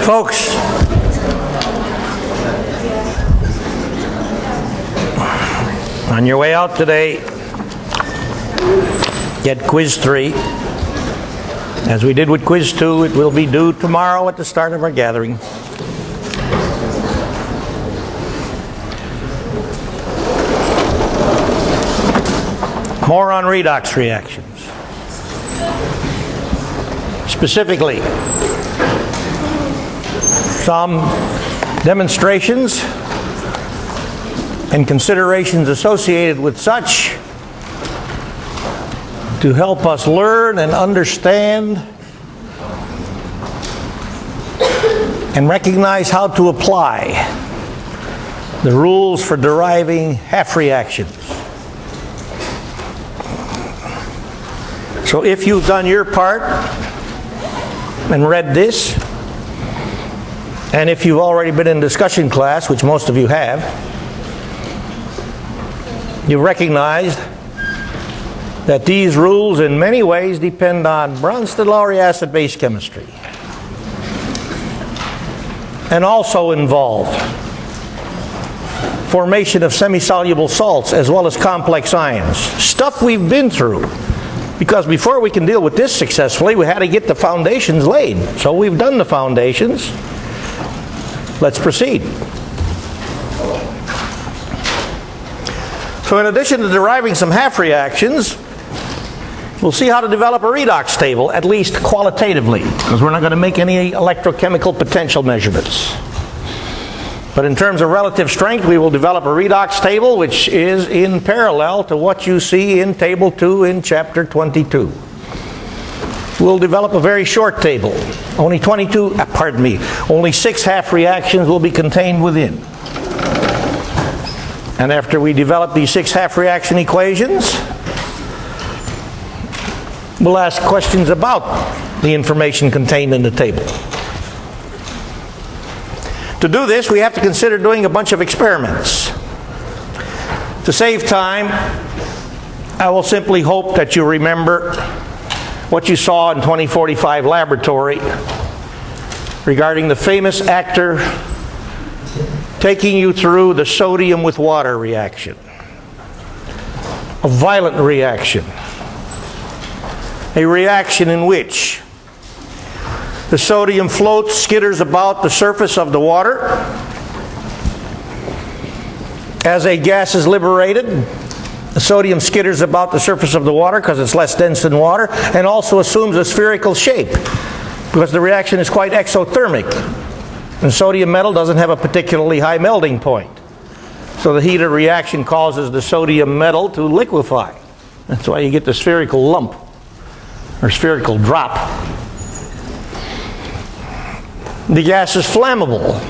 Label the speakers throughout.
Speaker 1: Folks, on your way out today, get quiz 3. As we did with quiz 2, it will be due tomorrow at the start of our gathering. More on redox reactions. Specifically, some demonstrations and considerations associated with such to help us learn and understand and recognize how to apply the rules for deriving half reactions. So if you've done your part and read this, and if you've already been in discussion class, which most of you have, you've recognized that these rules in many ways depend on Bronsted-Lowry acid-base chemistry, and also involve formation of semi-soluble salts as well as complex ions. Stuff we've been through, because before we can deal with this successfully, we had to get the foundations laid. So we've done the foundations. Let's proceed. So in addition to deriving some half reactions, we'll see how to develop a redox table, at least qualitatively, because we're not going to make any electrochemical potential measurements. But in terms of relative strength, we will develop a redox table which is in parallel to what you see in Table 2 in Chapter 22. We'll develop a very short table. Only 6 half reactions will be contained within. And after we develop these 6 half reaction equations, we'll ask questions about the information contained in the table. To do this, we have to consider doing a bunch of experiments. To save time, I will simply hope that you remember what you saw in 2045 laboratory regarding the famous actor taking you through the sodium with water reaction. A violent reaction. A reaction in which the sodium floats, skitters about the surface of the water. As a gas is liberated, the sodium skitters about the surface of the water because it's less dense than water, and also assumes a spherical shape because the reaction is quite exothermic. And sodium metal doesn't have a particularly high melting point. So the heat of reaction causes the sodium metal to liquefy. That's why you get the spherical lump or spherical drop. The gas is flammable.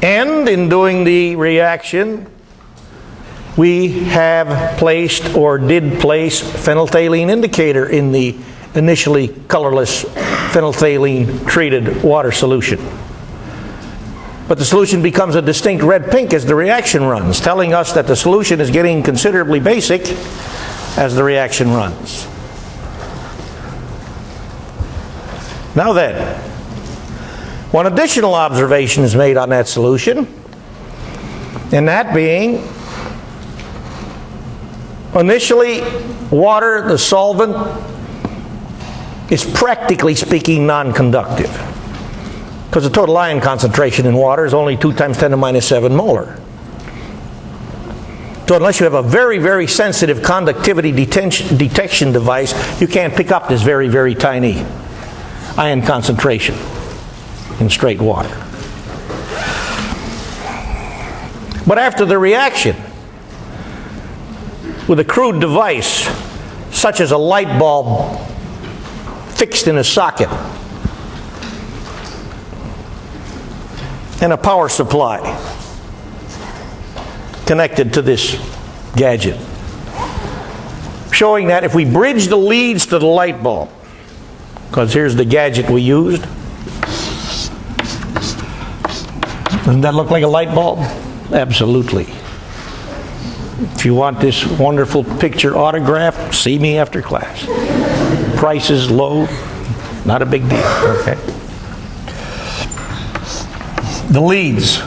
Speaker 1: And in doing the reaction, we have placed or did place phenolphthalein indicator in the initially colorless phenolphthalein treated water solution. But the solution becomes a distinct red-pink as the reaction runs, telling us that the solution is getting considerably basic as the reaction runs. Now then, one additional observation is made on that solution, and that being, initially, water, the solvent, is practically speaking non-conductive, because the total ion concentration in water is only 2 times 10 to minus 7 molar. So unless you have a very, very sensitive conductivity detection device, you can't pick up this very, very tiny ion concentration in straight water. But after the reaction, with a crude device, such as a light bulb fixed in a socket, and a power supply connected to this gadget, showing that if we bridge the leads to the light bulb, because here's the gadget we used, doesn't that look like a light bulb? Absolutely. If you want this wonderful picture autographed, see me after class. Price is low, not a big deal, okay? the leads.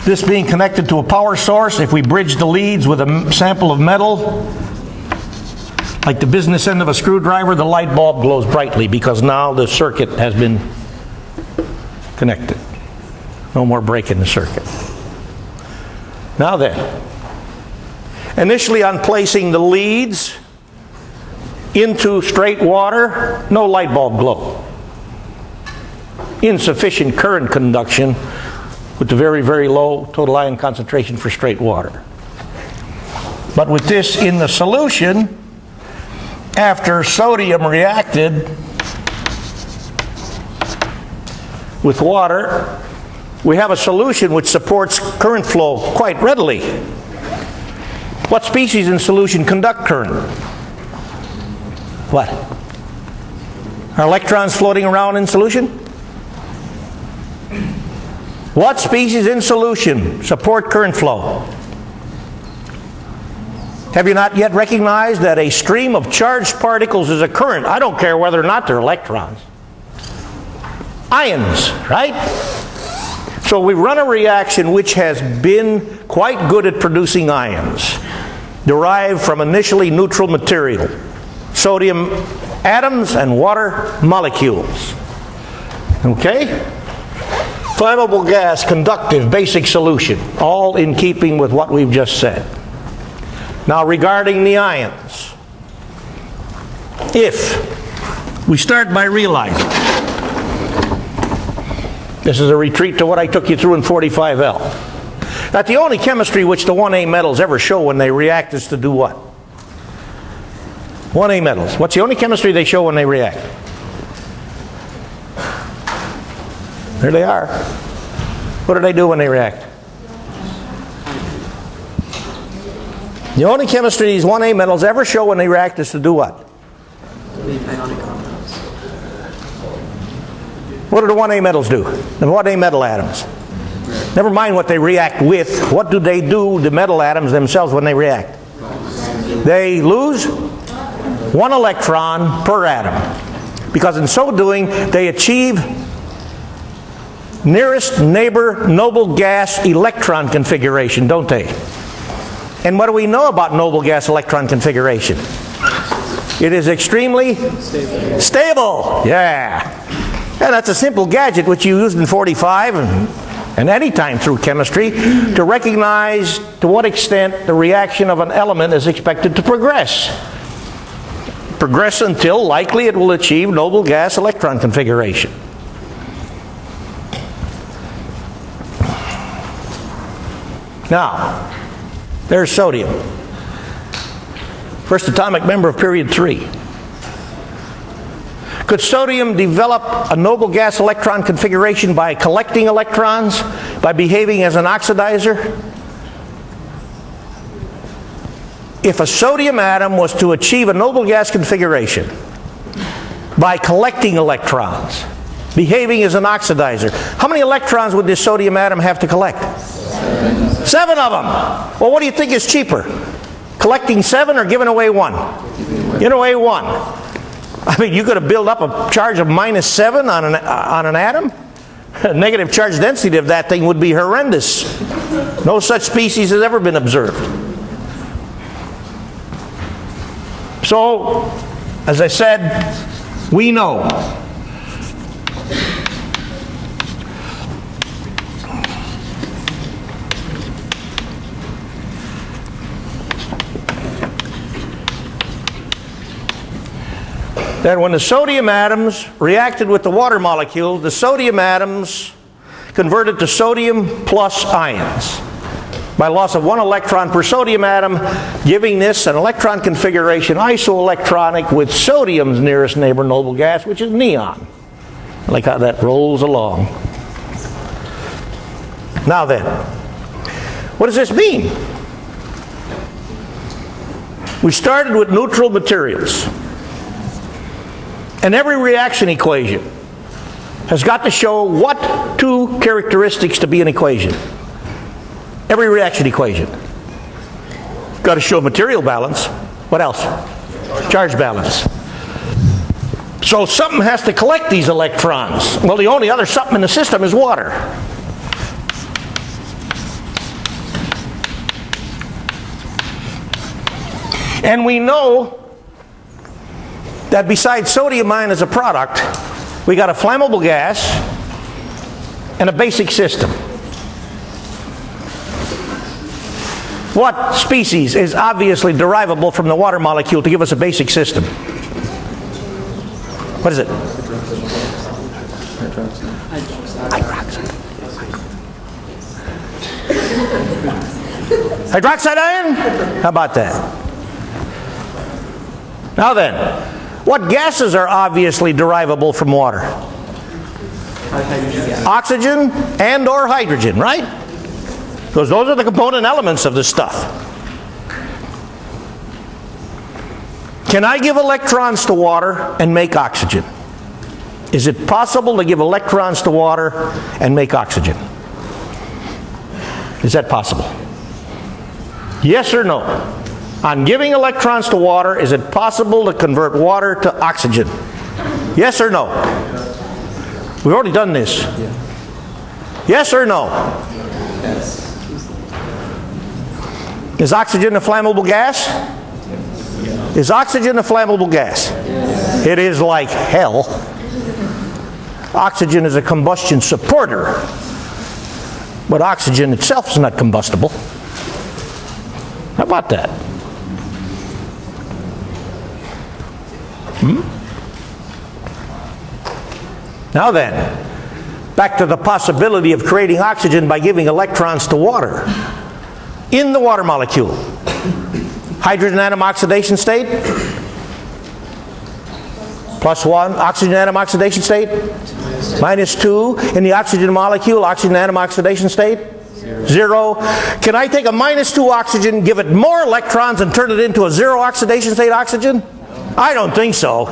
Speaker 1: This being connected to a power source, if we bridge the leads with a sample of metal, like the business end of a screwdriver, the light bulb glows brightly because now the circuit has been connected. No more break in the circuit. Now then, initially on placing the leads into straight water, no light bulb glow. Insufficient current conduction with the very, very low total ion concentration for straight water. But with this in the solution, after sodium reacted with water, we have a solution which supports current flow quite readily. What species in solution conduct current? What? Are electrons floating around in solution? What species in solution support current flow? Have you not yet recognized that a stream of charged particles is a current? I don't care whether or not they're electrons. Ions, right? So we run a reaction which has been quite good at producing ions, derived from initially neutral material, sodium atoms and water molecules. Okay? Flammable gas, conductive, basic solution, all in keeping with what we've just said. Now regarding the ions, if we start by realizing, this is a retreat to what I took you through in 45L, that the only chemistry which the 1A metals ever show when they react is to do what? 1A metals. What's the only chemistry they show when they react? There they are. What do they do when they react? The only chemistry these 1A metals ever show when they react is to do what? What do the 1A metals do? The 1A metal atoms. Never mind what they react with. What do they do, the metal atoms themselves, when they react? They lose 1 electron per atom. Because in so doing, they achieve nearest neighbor noble gas electron configuration, don't they? And what do we know about noble gas electron configuration? It is extremely stable. Yeah. And that's a simple gadget which you used in 45 and any time through chemistry to recognize to what extent the reaction of an element is expected to progress. Progress until likely it will achieve noble gas electron configuration. Now, there's sodium. First atomic member of period 3. Could sodium develop a noble gas electron configuration by collecting electrons, by behaving as an oxidizer? If a sodium atom was to achieve a noble gas configuration by collecting electrons, behaving as an oxidizer, how many electrons would this sodium atom have to collect? 7 of them. Well, what do you think is cheaper? Collecting 7 or giving away 1? Giving away 1. I mean, you could have built up a charge of -7 on an atom. Negative charge density of that thing would be horrendous. No such species has ever been observed. So, as I said, we know that when the sodium atoms reacted with the water molecule, the sodium atoms converted to sodium plus ions by loss of 1 electron per sodium atom, giving this an electron configuration isoelectronic with sodium's nearest neighbor noble gas, which is neon. I like how that rolls along. Now then, what does this mean? We started with neutral materials. And every reaction equation has got to show what 2 characteristics to be an equation. Every reaction equation. Got to show material balance. What else? Charge balance. So something has to collect these electrons. Well, the only other something in the system is water. And we know that besides sodium ion as a product, we got a flammable gas and a basic system. What species is obviously derivable from the water molecule to give us a basic system? What is it? Hydroxide. Hydroxide ion? How about that? Now then, what gases are obviously derivable from water? Oxygen and or hydrogen, right? Because those are the component elements of the stuff. Can I give electrons to water and make oxygen? Is it possible to give electrons to water and make oxygen? Is that possible? Yes or no? On giving electrons to water, is it possible to convert water to oxygen? Yes or no? We've already done this. Yes or no?
Speaker 2: Yes.
Speaker 1: Is oxygen a flammable gas? Is oxygen a flammable gas? It is like hell. Oxygen is a combustion supporter, but oxygen itself is not combustible. How about that? Now then, back to the possibility of creating oxygen by giving electrons to water. In the water molecule, hydrogen atom oxidation state, +1, oxygen atom oxidation state, -2. In the oxygen molecule, oxygen atom oxidation state, 0. Can I take a -2 oxygen, give it more electrons, and turn it into a 0 oxidation state oxygen? I don't think so.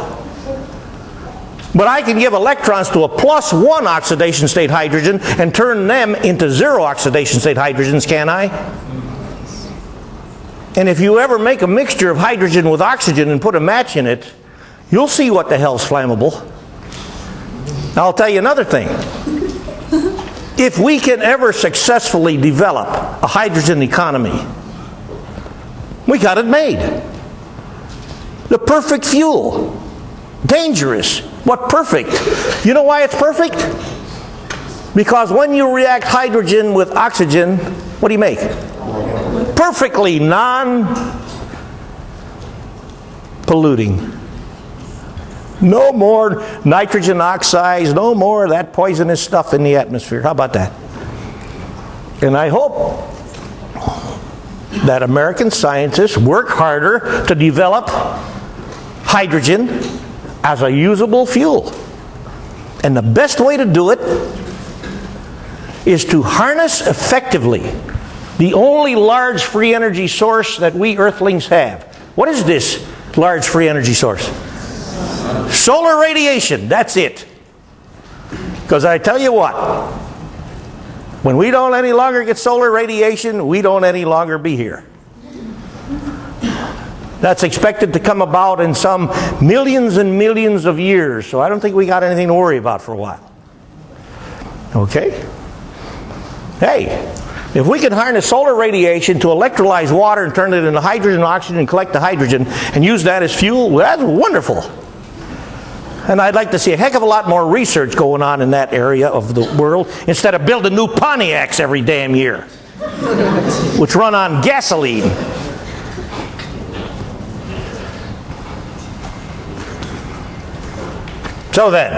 Speaker 1: But I can give electrons to a +1 oxidation state hydrogen and turn them into 0 oxidation state hydrogens, can I? And if you ever make a mixture of hydrogen with oxygen and put a match in it, you'll see what the hell's flammable. Now, I'll tell you another thing. If we can ever successfully develop a hydrogen economy, we got it made. The perfect fuel. Dangerous. What perfect? You know why it's perfect? Because when you react hydrogen with oxygen, what do you make? Perfectly non-polluting. No more nitrogen oxides, no more of that poisonous stuff in the atmosphere. How about that? And I hope that American scientists work harder to develop hydrogen as a usable fuel. And the best way to do it is to harness effectively the only large free energy source that we earthlings have. What is this large free energy source? Solar radiation. That's it. Because I tell you what, when we don't any longer get solar radiation, we don't any longer be here. That's expected to come about in some millions and millions of years, so I don't think we got anything to worry about for a while. Okay? Hey, if we can harness solar radiation to electrolyze water and turn it into hydrogen and oxygen and collect the hydrogen and use that as fuel, well, that's wonderful. And I'd like to see a heck of a lot more research going on in that area of the world instead of building new Pontiacs every damn year, which run on gasoline. So then,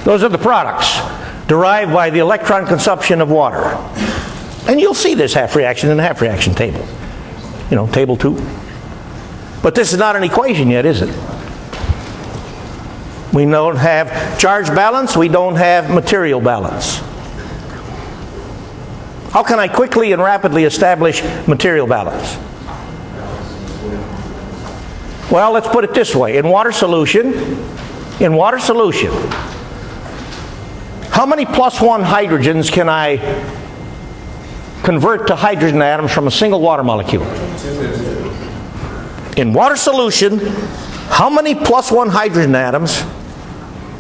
Speaker 1: those are the products derived by the electron consumption of water. And you'll see this half reaction in the half reaction table. You know, table 2. But this is not an equation yet, is it? We don't have charge balance, we don't have material balance. How can I quickly and rapidly establish material balance? Well, let's put it this way. In water solution, How many plus one hydrogens can I convert to hydrogen atoms from a single water molecule? In water solution, how many plus one hydrogen atoms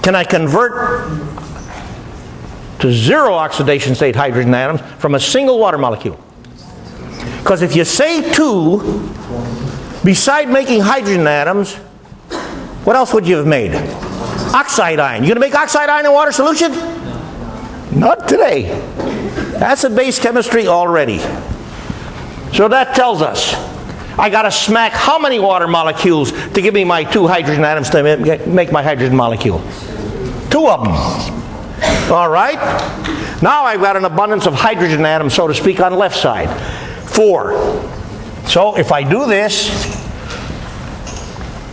Speaker 1: can I convert to zero oxidation state hydrogen atoms from a single water molecule? Because if you say 2, beside making hydrogen atoms, what else would you have made? Oxide ion. You going to make oxide ion in water solution? Not today. Acid base chemistry already. So that tells us I got to smack how many water molecules to give me my 2 hydrogen atoms to make my hydrogen molecule? 2 of them. All right? Now I've got an abundance of hydrogen atoms, so to speak, on the left side. 4. So if I do this,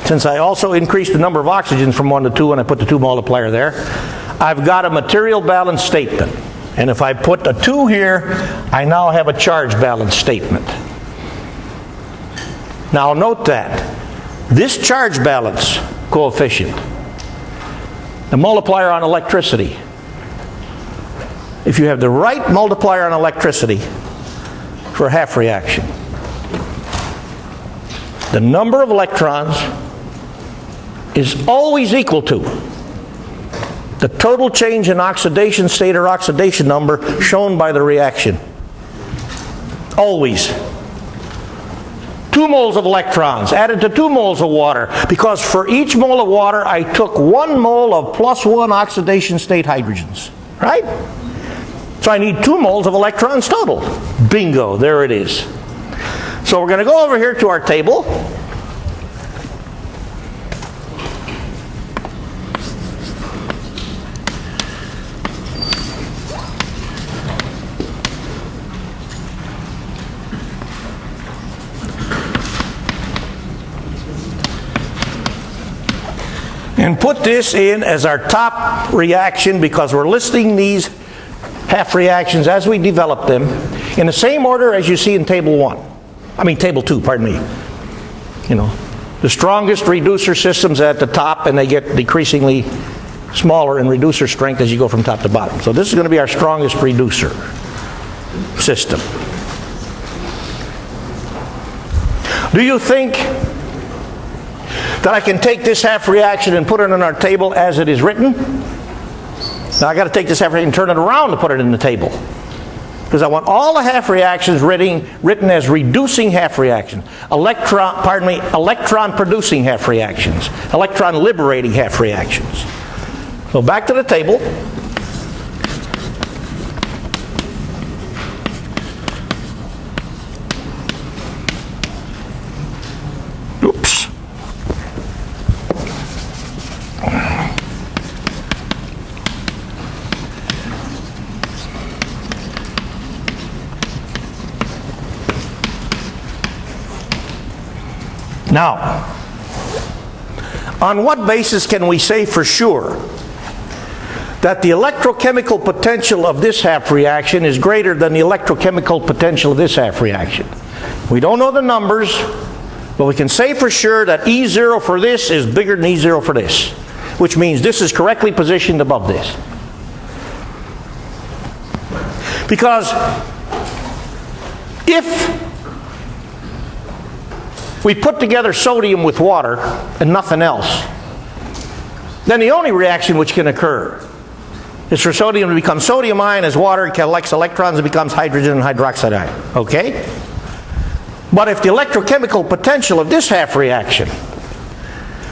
Speaker 1: since I also increased the number of oxygens from 1 to 2 and I put the 2 multiplier there, I've got a material balance statement. And if I put a 2 here, I now have a charge balance statement. Now note that this charge balance coefficient, the multiplier on electricity, if you have the right multiplier on electricity for a half reaction, the number of electrons is always equal to the total change in oxidation state or oxidation number shown by the reaction. Always. 2 moles of electrons added to 2 moles of water, because for each mole of water I took 1 mole of plus 1 oxidation state hydrogens. Right? So I need 2 moles of electrons total. Bingo, there it is. So we're going to go over here to our table. And put this in as our top reaction, because we're listing these half reactions as we develop them in the same order as you see in table 2, pardon me. You know, the strongest reducer systems at the top, and they get decreasingly smaller in reducer strength as you go from top to bottom. So this is going to be our strongest reducer system. Do you think that I can take this half reaction and put it on our table as it is written? Now I got to take this half reaction and turn it around to put it in the table, because I want all the half reactions written as reducing half reactions, electron producing half reactions, electron liberating half reactions. So back to the table. Oops. Now, on what basis can we say for sure that the electrochemical potential of this half reaction is greater than the electrochemical potential of this half reaction? We don't know the numbers, but we can say for sure that E0 for this is bigger than E0 for this, which means this is correctly positioned above this. Because if we put together sodium with water and nothing else, then the only reaction which can occur is for sodium to become sodium ion as water collects electrons and becomes hydrogen and hydroxide ion. Okay? But if the electrochemical potential of this half reaction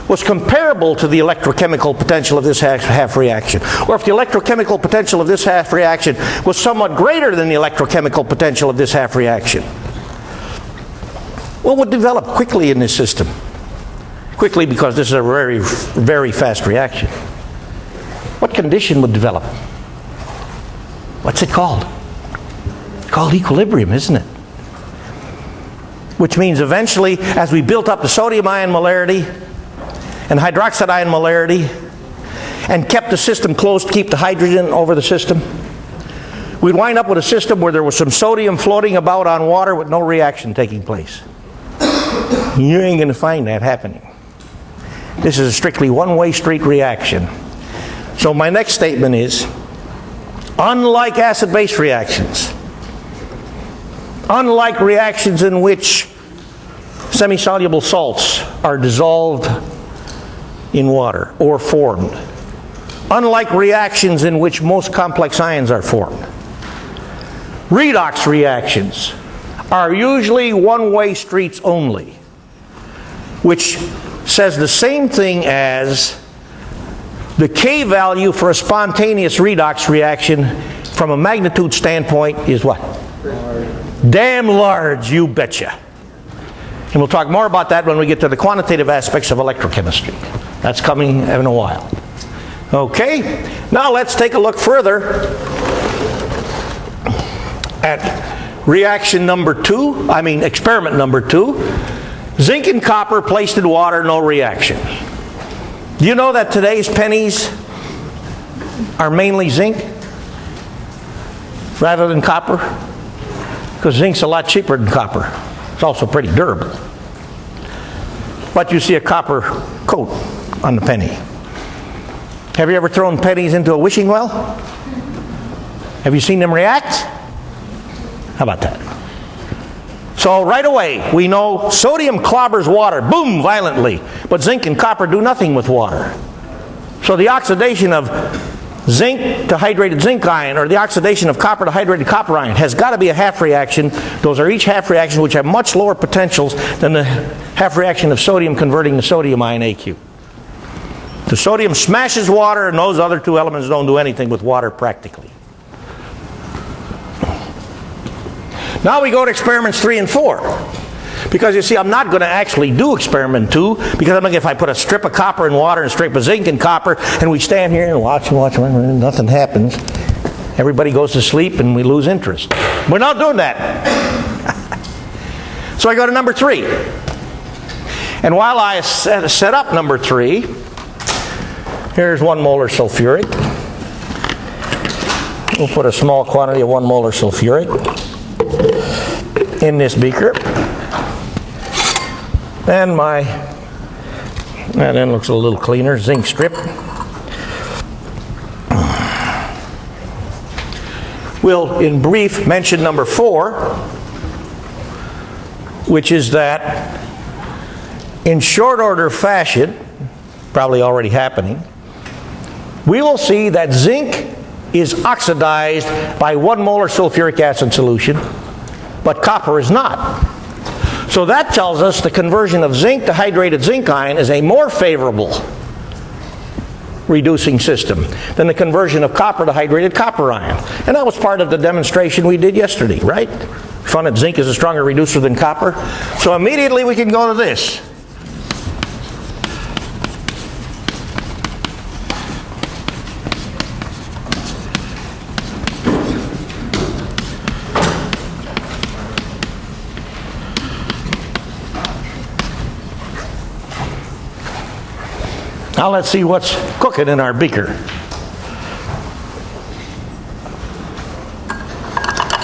Speaker 1: was comparable to the electrochemical potential of this half reaction, or if the electrochemical potential of this half reaction was somewhat greater than the electrochemical potential of this half reaction, what would develop quickly in this system? Quickly, because this is a very, very fast reaction. What condition would develop? What's it called? It's called equilibrium, isn't it? Which means eventually, as we built up the sodium ion molarity and hydroxide ion molarity and kept the system closed to keep the hydrogen over the system, we'd wind up with a system where there was some sodium floating about on water with no reaction taking place. You ain't going to find that happening. This is a strictly one-way street reaction. So my next statement is, Unlike acid-base reactions, unlike reactions in which semi-soluble salts are dissolved in water or formed, unlike reactions in which most complex ions are formed, redox reactions are usually one-way streets only, which says the same thing as the K value for a spontaneous redox reaction from a magnitude standpoint is what? Damn large, you betcha. And we'll talk more about that when we get to the quantitative aspects of electrochemistry. That's coming in a while. Okay, now let's take a look further at reaction number 2, experiment number 2. Zinc and copper placed in water, no reaction. Do you know that today's pennies are mainly zinc rather than copper? Because zinc's a lot cheaper than copper. It's also pretty durable. But you see a copper coat on the penny. Have you ever thrown pennies into a wishing well? Have you seen them react? How about that? So right away, we know sodium clobbers water, boom, violently. But zinc and copper do nothing with water. So the oxidation of zinc to hydrated zinc ion, or the oxidation of copper to hydrated copper ion, has got to be a half reaction. Those are each half reactions which have much lower potentials than the half reaction of sodium converting to sodium ion aqueous. The sodium smashes water, and those other two elements don't do anything with water practically. Now we go to experiments 3 and 4. Because you see, I'm not going to actually do experiment 2, because I'm thinking if I put a strip of copper in water and a strip of zinc in copper, and we stand here and watch, nothing happens. Everybody goes to sleep and we lose interest. We're not doing that. So I go to number 3. And while I set up number 3, here's 1 molar sulfuric. We'll put a small quantity of 1 molar sulfuric in this beaker. And that end looks a little cleaner, zinc strip. We'll, in brief, mention number 4, which is that in short order fashion, probably already happening, we will see that zinc is oxidized by 1 molar sulfuric acid solution, but copper is not. So that tells us the conversion of zinc to hydrated zinc ion is a more favorable reducing system than the conversion of copper to hydrated copper ion. And that was part of the demonstration we did yesterday, right? We found that zinc is a stronger reducer than copper. So immediately we can go to this. Now let's see what's cooking in our beaker.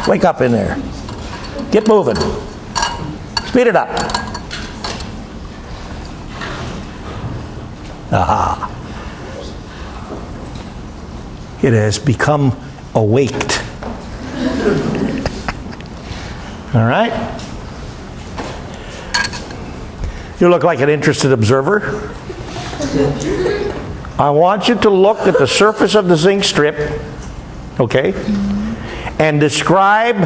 Speaker 1: Wake up in there. Get moving. Speed it up. Aha. It has become awaked. All right? You look like an interested observer. I want you to look at the surface of the zinc strip, okay, and describe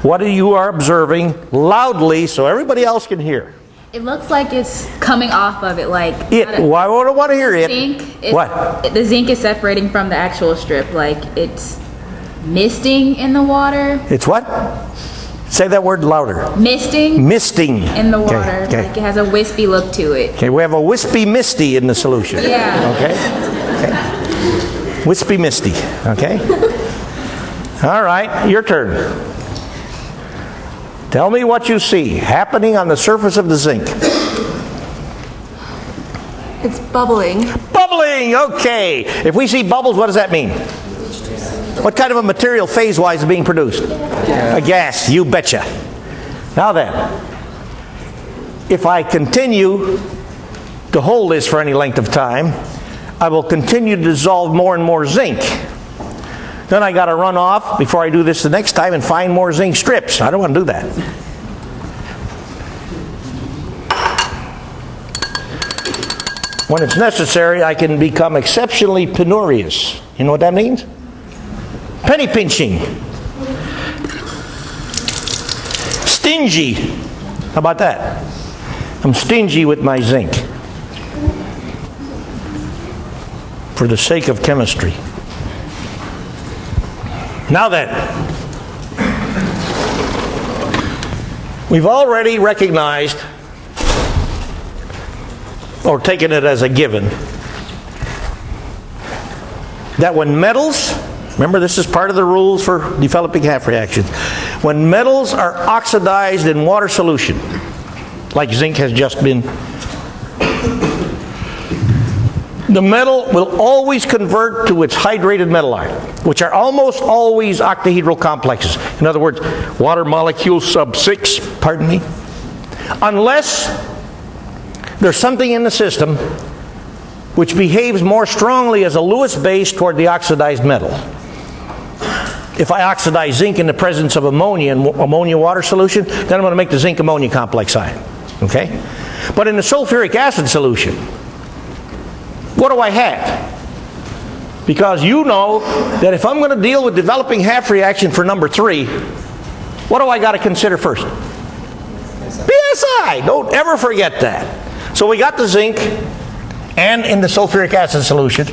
Speaker 1: what you are observing loudly so everybody else can hear.
Speaker 2: It looks like it's coming off of it, like
Speaker 1: it. Why would I want to hear it?
Speaker 2: Zinc.
Speaker 1: What?
Speaker 2: The zinc is separating from the actual strip, like it's misting in the water.
Speaker 1: It's what? Say that word louder.
Speaker 2: Misting.
Speaker 1: Misting.
Speaker 2: In the water.
Speaker 1: Okay.
Speaker 2: Like it has a wispy look to it.
Speaker 1: Okay, we have a wispy misty in the solution.
Speaker 2: Yeah.
Speaker 1: Okay. Wispy misty. Okay. All right, your turn. Tell me what you see happening on the surface of the zinc.
Speaker 3: It's bubbling.
Speaker 1: Bubbling, okay. If we see bubbles, what does that mean? What kind of a material phase-wise is being produced? A gas, you betcha. Now then, if I continue to hold this for any length of time, I will continue to dissolve more and more zinc. Then I got to run off before I do this the next time and find more zinc strips. I don't want to do that. When it's necessary, I can become exceptionally penurious. You know what that means? Penny pinching. Stingy. How about that? I'm stingy with my zinc. For the sake of chemistry. Now then, we've already recognized or taken it as a given that when metals, remember this is part of the rules for developing half reactions, when metals are oxidized in water solution, like zinc has just been, the metal will always convert to its hydrated metal ion, which are almost always octahedral complexes. In other words, water molecule sub 6, pardon me, unless there's something in the system which behaves more strongly as a Lewis base toward the oxidized metal. If I oxidize zinc in the presence of ammonia in ammonia water solution, then I'm going to make the zinc ammonia complex ion. Okay? But in the sulfuric acid solution, what do I have? Because you know that if I'm going to deal with developing half reaction for number 3, what do I got to consider first? PSI! Don't ever forget that. So we got the zinc and in the sulfuric acid solution.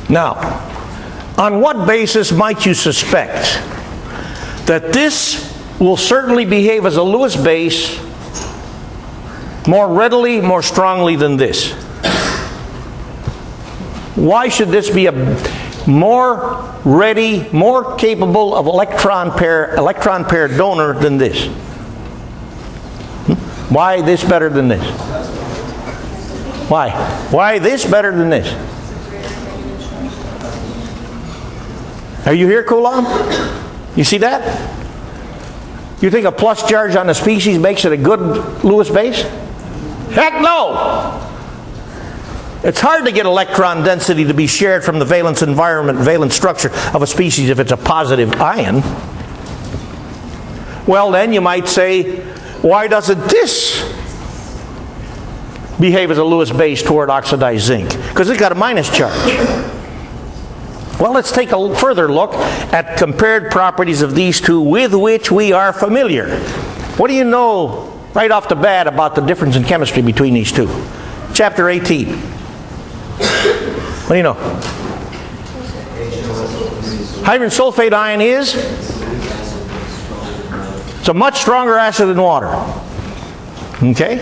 Speaker 1: Now, on what basis might you suspect that this will certainly behave as a Lewis base more readily, more strongly than this? Why should this be a more ready, more capable of electron pair donor than this? Why this better than this? Why? Why this better than this? Are you here, Coulomb? You see that? You think a plus charge on a species makes it a good Lewis base? Heck no! It's hard to get electron density to be shared from the valence environment, valence structure of a species if it's a positive ion. Well, then you might say, why doesn't this behave as a Lewis base toward oxidized zinc? Because it's got a minus charge. Well, let's take a further look at compared properties of these two with which we are familiar. What do you know right off the bat about the difference in chemistry between these two? Chapter 18. What do you know? Hydrogen sulfate ion is? It's a much stronger acid than water. Okay?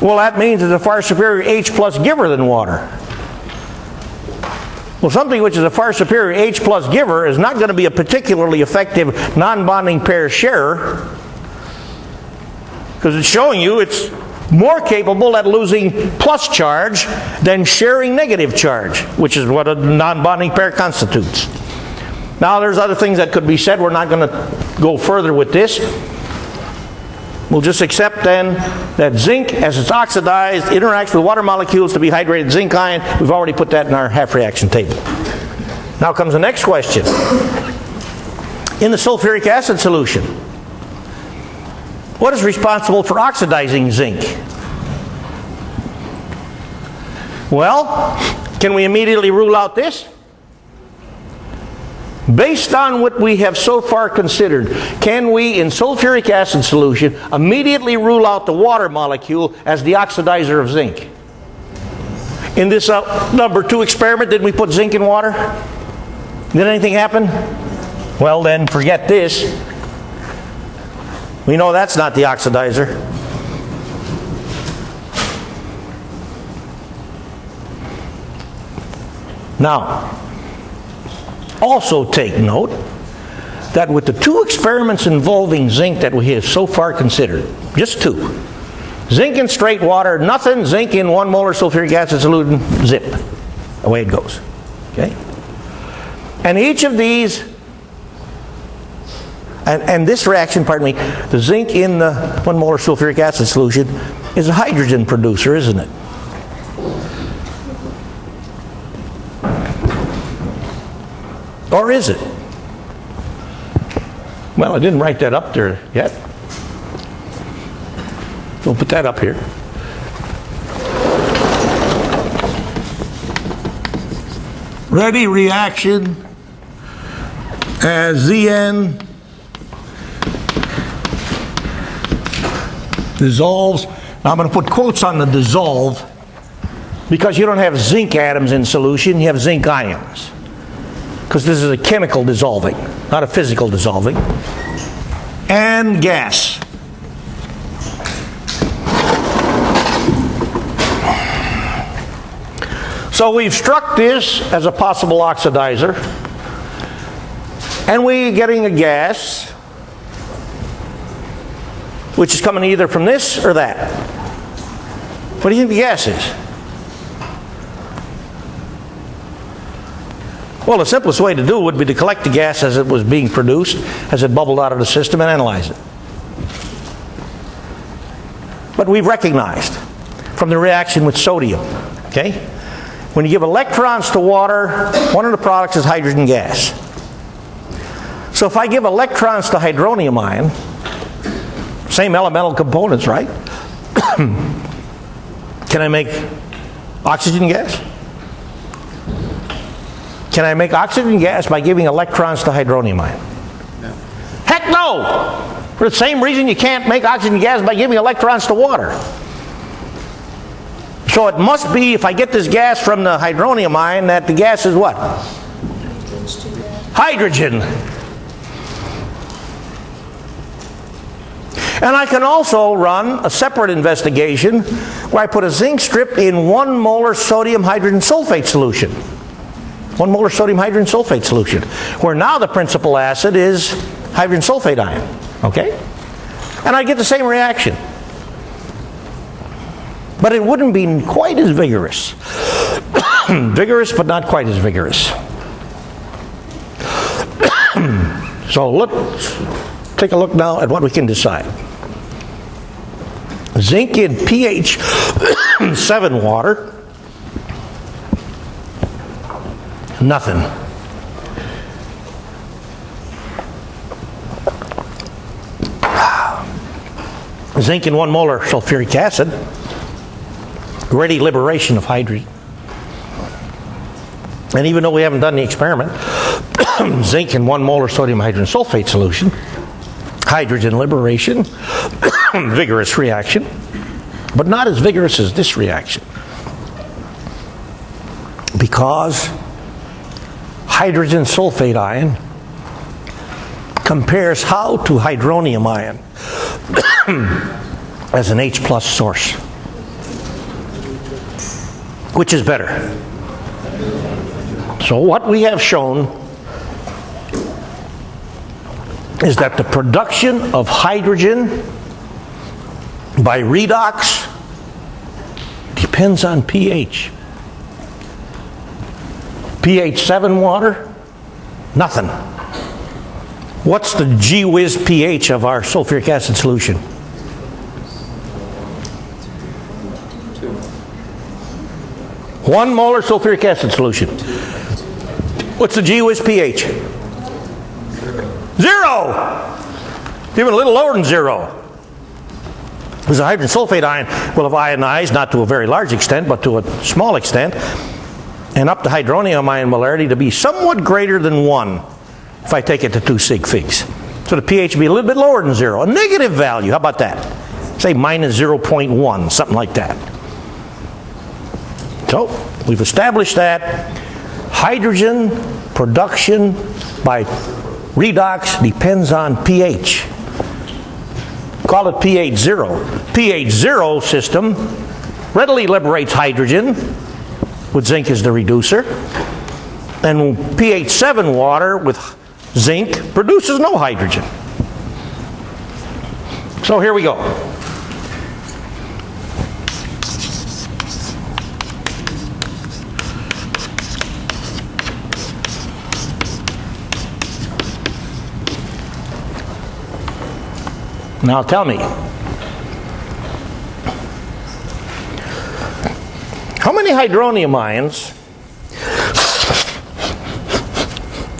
Speaker 1: Well, that means it's a far superior H plus giver than water. Well, something which is a far superior H plus giver is not going to be a particularly effective non-bonding pair sharer, because it's showing you it's more capable at losing plus charge than sharing negative charge, which is what a non-bonding pair constitutes. Now, there's other things that could be said. We're not going to go further with this. We'll just accept then that zinc, as it's oxidized, interacts with water molecules to be hydrated zinc ion. We've already put that in our half reaction table. Now comes the next question. In the sulfuric acid solution, what is responsible for oxidizing zinc? Well, can we immediately rule out this? Based on what we have so far considered, can we, in sulfuric acid solution, immediately rule out the water molecule as the oxidizer of zinc? In this number 2 experiment, did we put zinc in water? Did anything happen? Well then, forget this. We know that's not the oxidizer. Now, also take note that with the 2 experiments involving zinc that we have so far considered, just 2, zinc in straight water, nothing, zinc in 1 molar sulfuric acid solution, zip. away it goes. Okay? And each of these, and this reaction, pardon me, the zinc in the 1 molar sulfuric acid solution is a hydrogen producer, isn't it? Or is it? Well, I didn't write that up there yet. We'll put that up here. Ready reaction as Zn dissolves. Now I'm going to put quotes on the dissolve because you don't have zinc atoms in solution, you have zinc ions. Because this is a chemical dissolving, not a physical dissolving. And gas. So we've struck this as a possible oxidizer, and we're getting a gas, which is coming either from this or that. What do you think the gas is? Well, the simplest way to do it would be to collect the gas as it was being produced, as it bubbled out of the system, and analyze it. But we've recognized from the reaction with sodium, okay? When you give electrons to water, one of the products is hydrogen gas. So if I give electrons to hydronium ion, same elemental components, right? Can I make oxygen gas? Can I make oxygen gas by giving electrons to hydronium ion? No. Heck no! For the same reason you can't make oxygen gas by giving electrons to water. So it must be, if I get this gas from the hydronium ion, that the gas is what? Hydrogen. And I can also run a separate investigation where I put a zinc strip in 1 molar sodium hydrogen sulfate solution. 1 molar sodium hydrogen sulfate solution, where now the principal acid is hydrogen sulfate ion. Okay? And I get the same reaction. But it wouldn't be quite as vigorous. Vigorous, but not quite as vigorous. So let's take a look now at what we can decide. Zinc in pH 7 water. Nothing. Zinc in 1 molar sulfuric acid. Ready liberation of hydrogen. And even though we haven't done the experiment, zinc in 1 molar sodium hydrogen sulfate solution, hydrogen liberation, vigorous reaction, but not as vigorous as this reaction. Because hydrogen sulfate ion compares how to hydronium ion as an H plus source. Which is better? So what we have shown is that the production of hydrogen by redox depends on pH. pH 7 water, nothing. What's the gee whiz pH of our sulfuric acid solution? 1 molar sulfuric acid solution. What's the gee whiz pH? 0. Even a little lower than 0. Because the hydrogen sulfate ion will have ionized, not to a very large extent, but to a small extent, and up to hydronium ion molarity to be somewhat greater than 1 if I take it to 2 sig figs. So the pH will be a little bit lower than 0. A negative value, how about that? Say minus 0.1, something like that. So we've established that hydrogen production by redox depends on pH. Call it pH 0. pH 0 system readily liberates hydrogen, with zinc as the reducer. And pH 7 water with zinc produces no hydrogen. So here we go. Now tell me, how many hydronium ions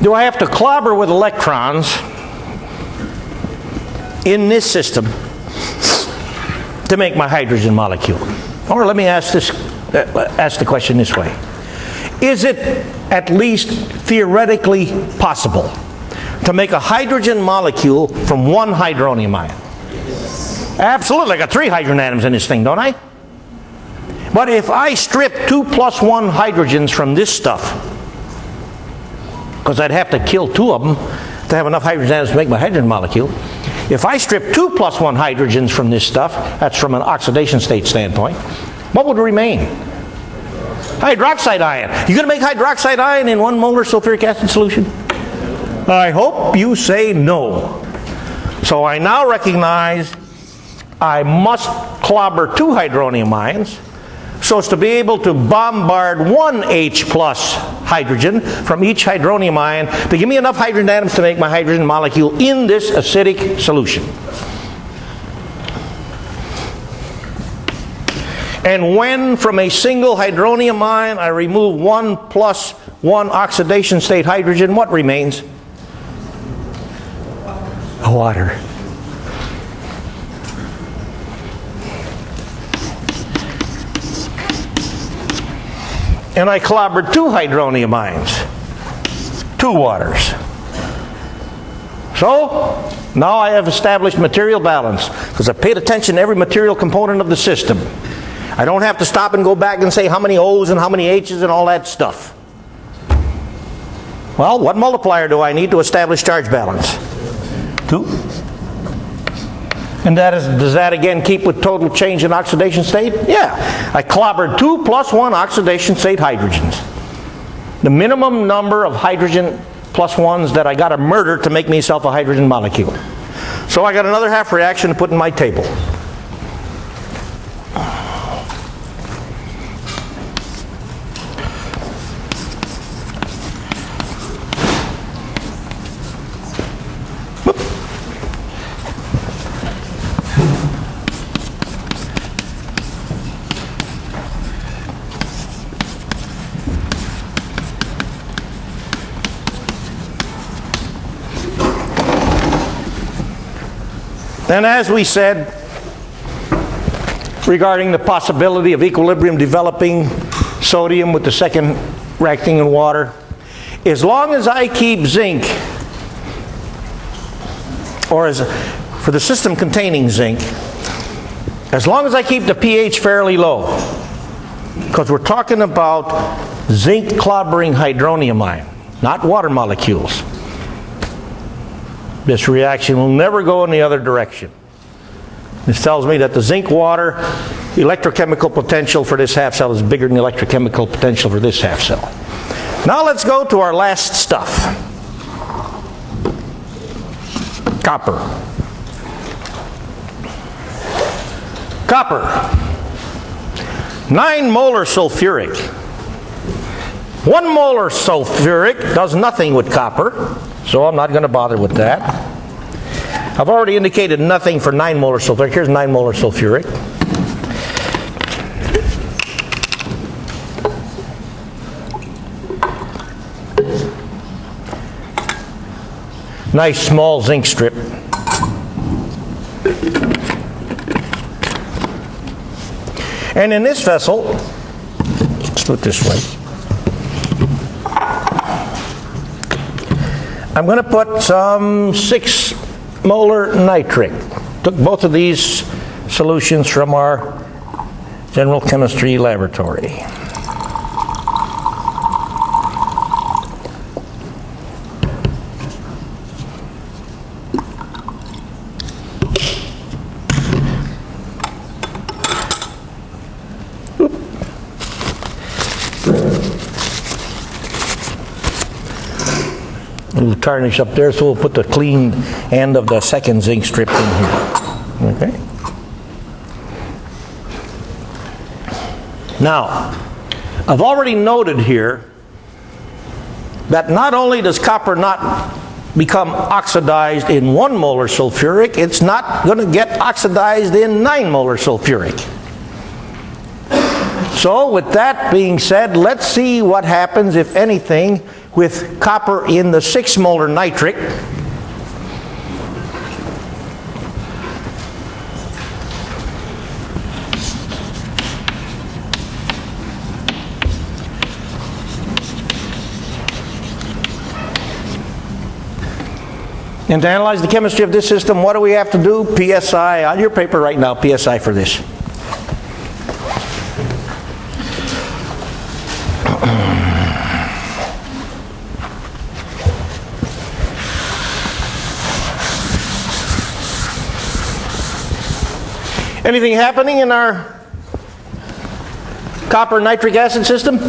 Speaker 1: do I have to clobber with electrons in this system to make my hydrogen molecule? Or let me ask the question this way. Is it at least theoretically possible to make a hydrogen molecule from one hydronium ion? Absolutely. I got 3 hydrogen atoms in this thing, don't I? But if I strip 2 + 1 hydrogens from this stuff, because I'd have to kill 2 of them to have enough hydrogen atoms to make my hydrogen molecule. If I strip 2 + 1 hydrogens from this stuff, that's from an oxidation state standpoint, what would remain? Hydroxide ion. You going to make hydroxide ion in 1 molar sulfuric acid solution? I hope you say no. So I now recognize I must clobber 2 hydronium ions so as to be able to bombard 1 H+ hydrogen from each hydronium ion to give me enough hydrogen atoms to make my hydrogen molecule in this acidic solution. And when from a single hydronium ion I remove 1 + 1 oxidation state hydrogen, what remains? Water. And I clobbered 2 hydronium ions, 2 waters. So, now I have established material balance because I paid attention to every material component of the system. I don't have to stop and go back and say how many O's and how many H's and all that stuff. Well, what multiplier do I need to establish charge balance? 2. And does that again keep with total change in oxidation state? Yeah. I clobbered 2 + 1 oxidation state hydrogens. The minimum number of hydrogen plus 1s that I got to murder to make myself a hydrogen molecule. So I got another half reaction to put in my table. And as we said, regarding the possibility of equilibrium developing sodium with the second reacting in water, as long as I keep zinc, or for the system containing zinc, as long as I keep the pH fairly low, because we're talking about zinc clobbering hydronium ion, not water molecules, this reaction will never go in the other direction. This tells me that the zinc water electrochemical potential for this half cell is bigger than the electrochemical potential for this half cell. Now let's go to our last stuff. Copper. Copper. 9 molar sulfuric. 1 molar sulfuric does nothing with copper, so I'm not going to bother with that. I've already indicated nothing for 9 molar sulfuric. Here's 9 molar sulfuric. Nice small zinc strip. And in this vessel, let's do it this way. I'm going to put some 6 molar nitric. Took both of these solutions from our general chemistry laboratory. A little tarnish up there, so we'll put the clean end of the second zinc strip in here. Okay. Now, I've already noted here that not only does copper not become oxidized in 1 molar sulfuric, it's not going to get oxidized in 9 molar sulfuric. So with that being said, let's see what happens, if anything, with copper in the 6 molar nitric. And to analyze the chemistry of this system, what do we have to do? PSI, on your paper right now, PSI for this. Anything happening in our copper nitric acid system?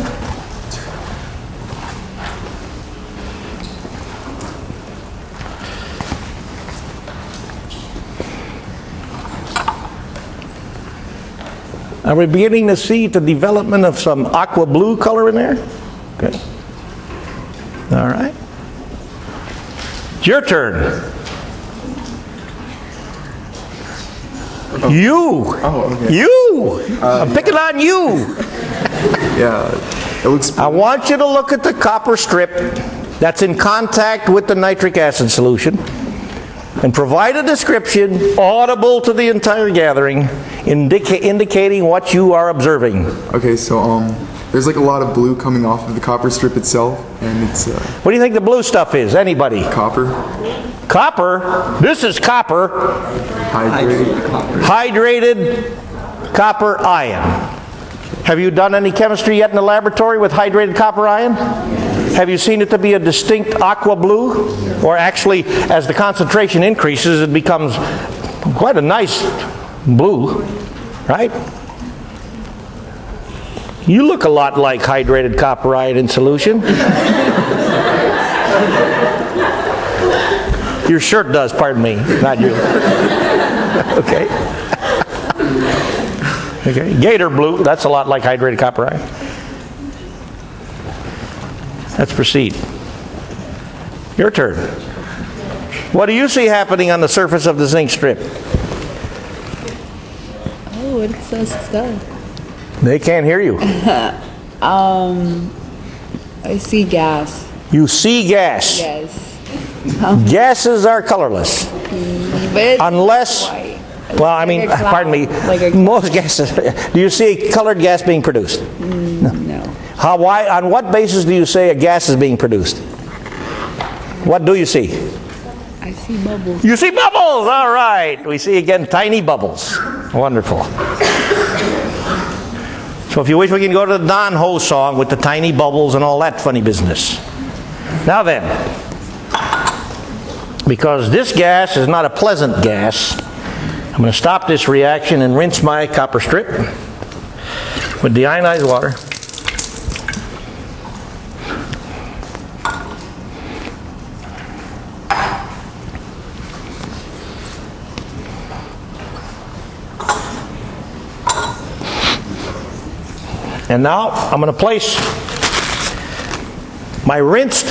Speaker 1: Are we beginning to see the development of some aqua blue color in there? Okay. All right. It's your turn. You.
Speaker 4: Oh, okay.
Speaker 1: You. I'm picking on you.
Speaker 4: Yeah, it looks.
Speaker 1: I want you to look at the copper strip that's in contact with the nitric acid solution and provide a description audible to the entire gathering indicating what you are observing.
Speaker 4: Okay, so there's like a lot of blue coming off of the copper strip itself, and it's
Speaker 1: What do you think the blue stuff is? Anybody?
Speaker 4: copper,
Speaker 1: Copper? This is copper. Hydrated copper ion. Have you done any chemistry yet in the laboratory with hydrated copper ion? Have you seen it to be a distinct aqua blue? Or actually, as the concentration increases, it becomes quite a nice blue, right? You look a lot like hydrated copper ion in solution. Your shirt does, pardon me, not you. Okay. Okay, gator blue, that's a lot like hydrated copper ion. Let's proceed. Your turn. What do you see happening on the surface of the zinc strip?
Speaker 5: Oh, it's so stuff.
Speaker 1: They can't hear you.
Speaker 5: I see gas.
Speaker 1: You see gas.
Speaker 5: Yes.
Speaker 1: Gases are colorless.
Speaker 5: But
Speaker 1: Unless,
Speaker 5: white.
Speaker 1: well, I mean,
Speaker 5: Like a cloud,
Speaker 1: pardon me,
Speaker 5: like a-
Speaker 1: most gases, do you see a colored gas being produced?
Speaker 5: No.
Speaker 1: On what basis do you say a gas is being produced? What do you see?
Speaker 5: I see bubbles.
Speaker 1: You see bubbles! All right. We see again tiny bubbles. Wonderful. So if you wish, we can go to the Don Ho song with the tiny bubbles and all that funny business. Now then, because this gas is not a pleasant gas, I'm going to stop this reaction and rinse my copper strip with deionized water. And now I'm going to place my rinsed,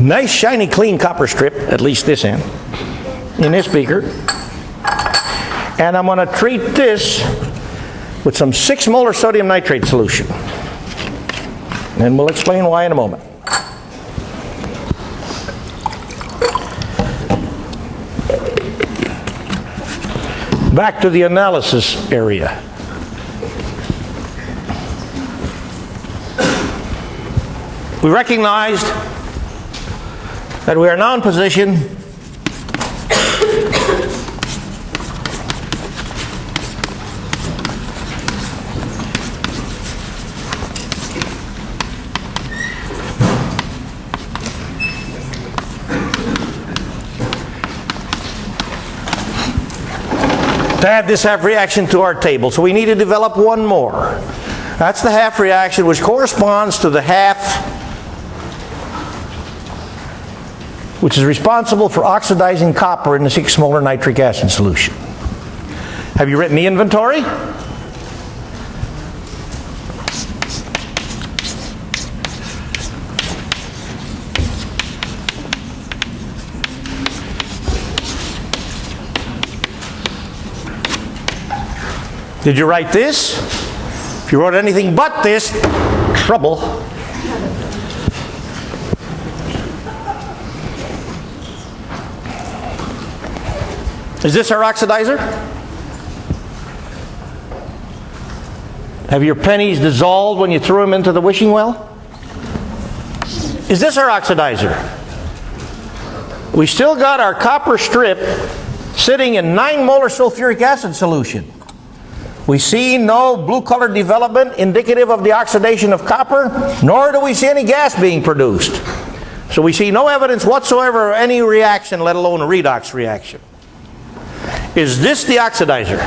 Speaker 1: nice, shiny, clean copper strip, at least this end, in this beaker. And I'm going to treat this with some 6 molar sodium nitrate solution. And we'll explain why in a moment. Back to the analysis area. We recognized that we are now in position to add this half reaction to our table. So we need to develop one more. That's the half reaction, which corresponds to the half which is responsible for oxidizing copper in the 6 molar nitric acid solution. Have you written the inventory? Did you write this? If you wrote anything but this, trouble. Is this our oxidizer? Have your pennies dissolved when you threw them into the wishing well? Is this our oxidizer? We still got our copper strip sitting in 9 molar sulfuric acid solution. We see no blue-colored development indicative of the oxidation of copper, nor do we see any gas being produced. So we see no evidence whatsoever of any reaction, let alone a redox reaction. Is this the oxidizer?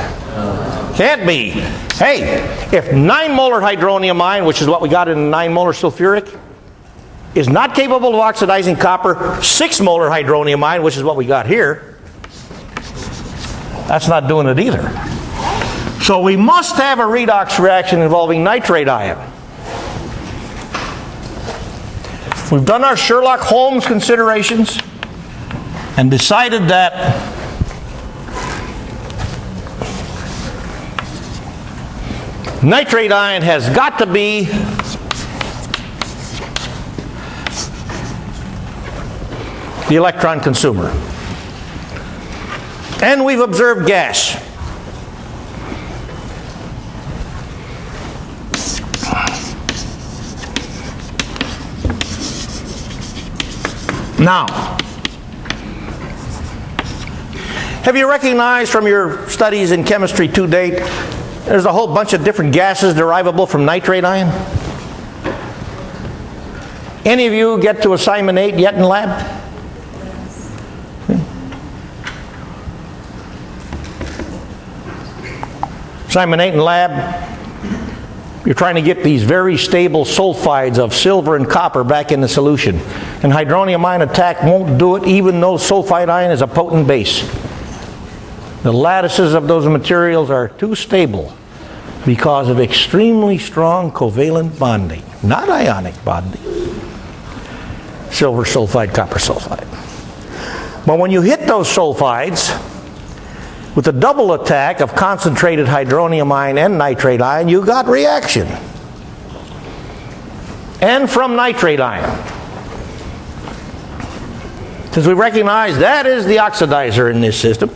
Speaker 1: Can't be. Hey, if 9 molar hydronium ion, which is what we got in 9 molar sulfuric, is not capable of oxidizing copper, 6 molar hydronium ion, which is what we got here, that's not doing it either. So we must have a redox reaction involving nitrate ion. We've done our Sherlock Holmes considerations and decided that nitrate ion has got to be the electron consumer. And we've observed gas. Now, have you recognized from your studies in chemistry to date, there's a whole bunch of different gases derivable from nitrate ion? Any of you get to assignment 8 yet in lab? Assignment 8 in lab, you're trying to get these very stable sulfides of silver and copper back in the solution. And hydronium ion attack won't do it even though sulfide ion is a potent base. The lattices of those materials are too stable because of extremely strong covalent bonding, not ionic bonding. Silver sulfide, copper sulfide. But when you hit those sulfides with a double attack of concentrated hydronium ion and nitrate ion, you got reaction. And from nitrate ion. Since we recognize that is the oxidizer in this system,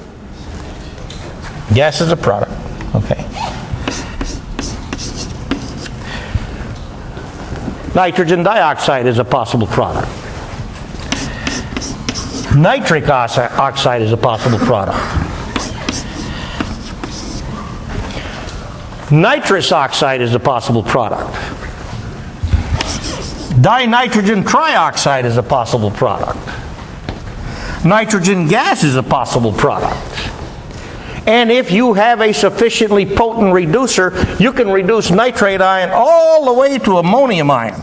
Speaker 1: gas is a product. Okay. Nitrogen dioxide is a possible product. Nitric oxide is a possible product. Nitrous oxide is a possible product. Dinitrogen trioxide is a possible product. Nitrogen gas is a possible product. And if you have a sufficiently potent reducer, you can reduce nitrate ion all the way to ammonium ion,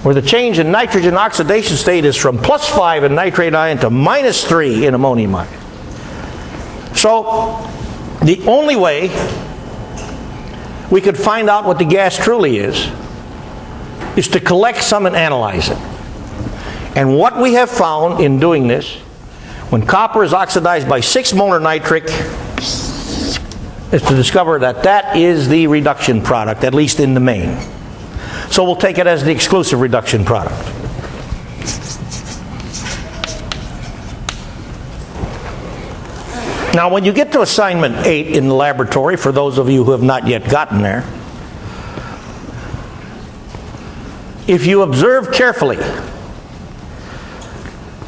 Speaker 1: where the change in nitrogen oxidation state is from +5 in nitrate ion to -3 in ammonium ion. So the only way we could find out what the gas truly is to collect some and analyze it. And what we have found in doing this, when copper is oxidized by 6 molar nitric, is to discover that that is the reduction product, at least in the main. So we'll take it as the exclusive reduction product. Now, when you get to assignment 8 in the laboratory, for those of you who have not yet gotten there, if you observe carefully,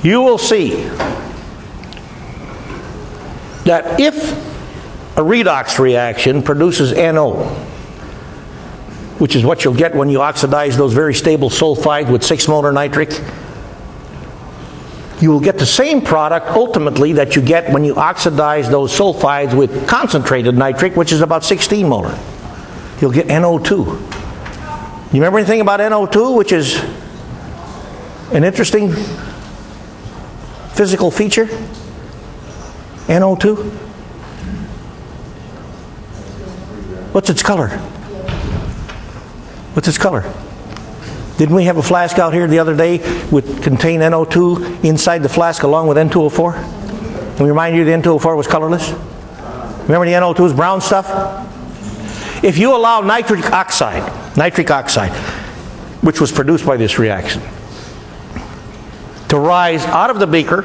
Speaker 1: you will see that if a redox reaction produces NO, which is what you'll get when you oxidize those very stable sulfides with 6 molar nitric, you will get the same product ultimately that you get when you oxidize those sulfides with concentrated nitric, which is about 16 molar. You'll get NO2. You remember anything about NO2, which is an interesting physical feature? NO2? What's its color? What's its color? Didn't we have a flask out here the other day with contain NO2 inside the flask along with N2O4? And we remind you the N2O4 was colorless? Remember the NO2's brown stuff? If you allow nitric oxide, which was produced by this reaction, to rise out of the beaker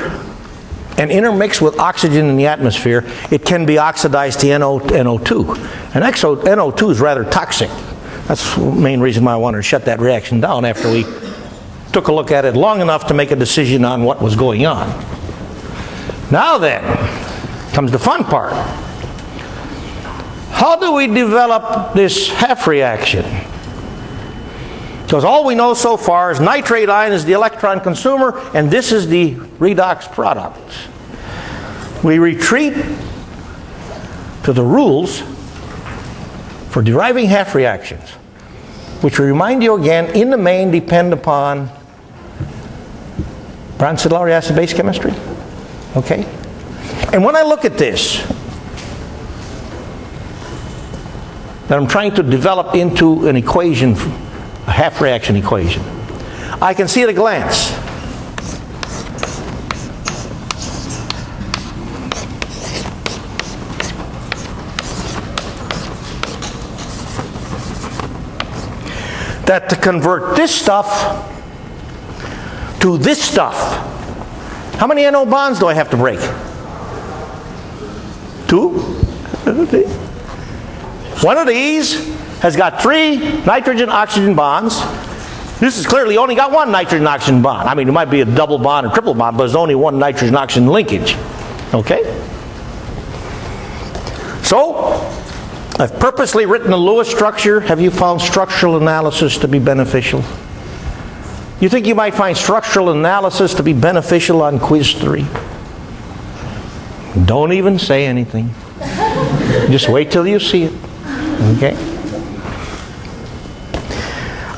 Speaker 1: and intermix with oxygen in the atmosphere, it can be oxidized to NO2. And NO2 is rather toxic. That's the main reason why I wanted to shut that reaction down after we took a look at it long enough to make a decision on what was going on. Now then, comes the fun part. How do we develop this half reaction? Because all we know so far is nitrate ion is the electron consumer, and this is the redox product. We retreat to the rules for deriving half reactions, which, remind you again, in the main depend upon Brown-Sidlauer acid-base chemistry. Okay? And when I look at this, that I'm trying to develop into an equation, a half reaction equation, I can see at a glance that to convert this stuff to this stuff, how many NO bonds do I have to break? 2? One of these has got 3 nitrogen-oxygen bonds. This has clearly only got 1 nitrogen-oxygen bond. I mean, it might be a double bond or triple bond, but there's only 1 nitrogen-oxygen linkage. Okay? So, I've purposely written a Lewis structure. Have you found structural analysis to be beneficial? You think you might find structural analysis to be beneficial on quiz 3? Don't even say anything. Just wait till you see it. Okay?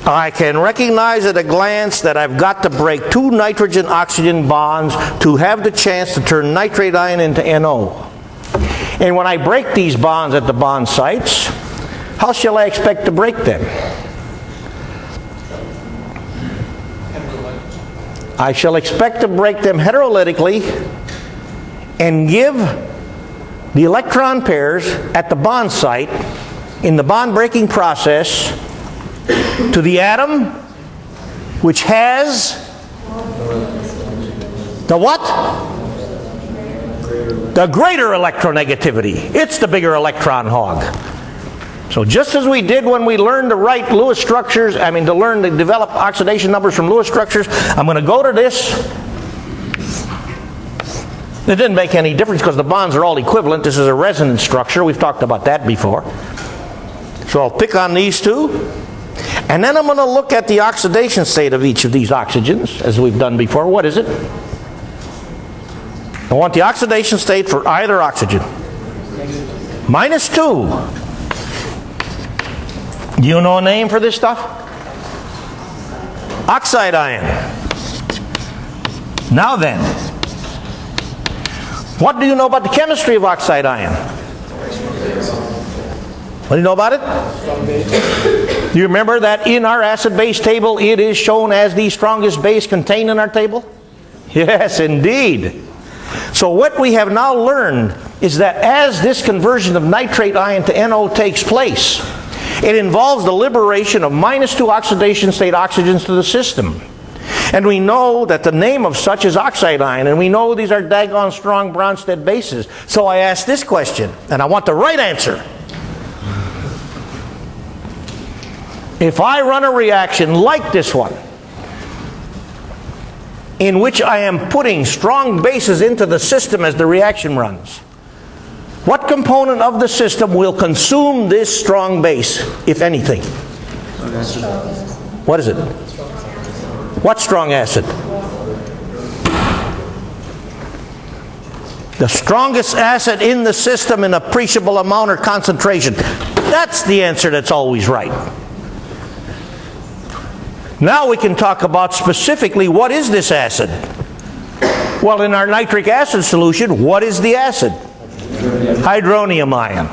Speaker 1: I can recognize at a glance that I've got to break 2 nitrogen-oxygen bonds to have the chance to turn nitrate ion into NO. And when I break these bonds at the bond sites, how shall I expect to break them? I shall expect to break them heterolytically and give the electron pairs at the bond site in the bond breaking process to the atom which has the what? The greater electronegativity. It's the bigger electron hog. So just as we did when we learned to write Lewis structures, to learn to develop oxidation numbers from Lewis structures, I'm going to go to this. It didn't make any difference because the bonds are all equivalent. This is a resonance structure. We've talked about that before. So I'll pick on these 2. And then I'm going to look at the oxidation state of each of these oxygens, as we've done before. What is it? I want the oxidation state for either oxygen. -2. Do you know a name for this stuff? Oxide ion. Now then, what do you know about the chemistry of oxide ion? What do you know about it? Do you remember that in our acid-base table it is shown as the strongest base contained in our table? Yes, indeed. So what we have now learned is that as this conversion of nitrate ion to NO takes place, it involves the liberation of -2 oxidation state oxygens to the system. And we know that the name of such is oxide ion, and we know these are daggone strong Bronsted bases. So I ask this question, and I want the right answer. If I run a reaction like this one, in which I am putting strong bases into the system as the reaction runs, what component of the system will consume this strong base, if anything? What is it? What strong acid? The strongest acid in the system in appreciable amount or concentration. That's the answer that's always right. Now we can talk about specifically what is this acid? Well, in our nitric acid solution, what is the acid? Hydronium ion.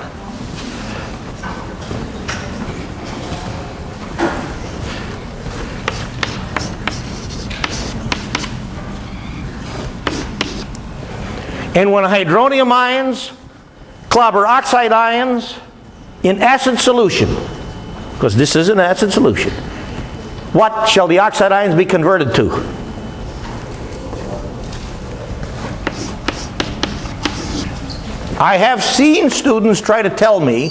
Speaker 1: And when hydronium ions clobber oxide ions in acid solution, because this is an acid solution, what shall the oxide ions be converted to? I have seen students try to tell me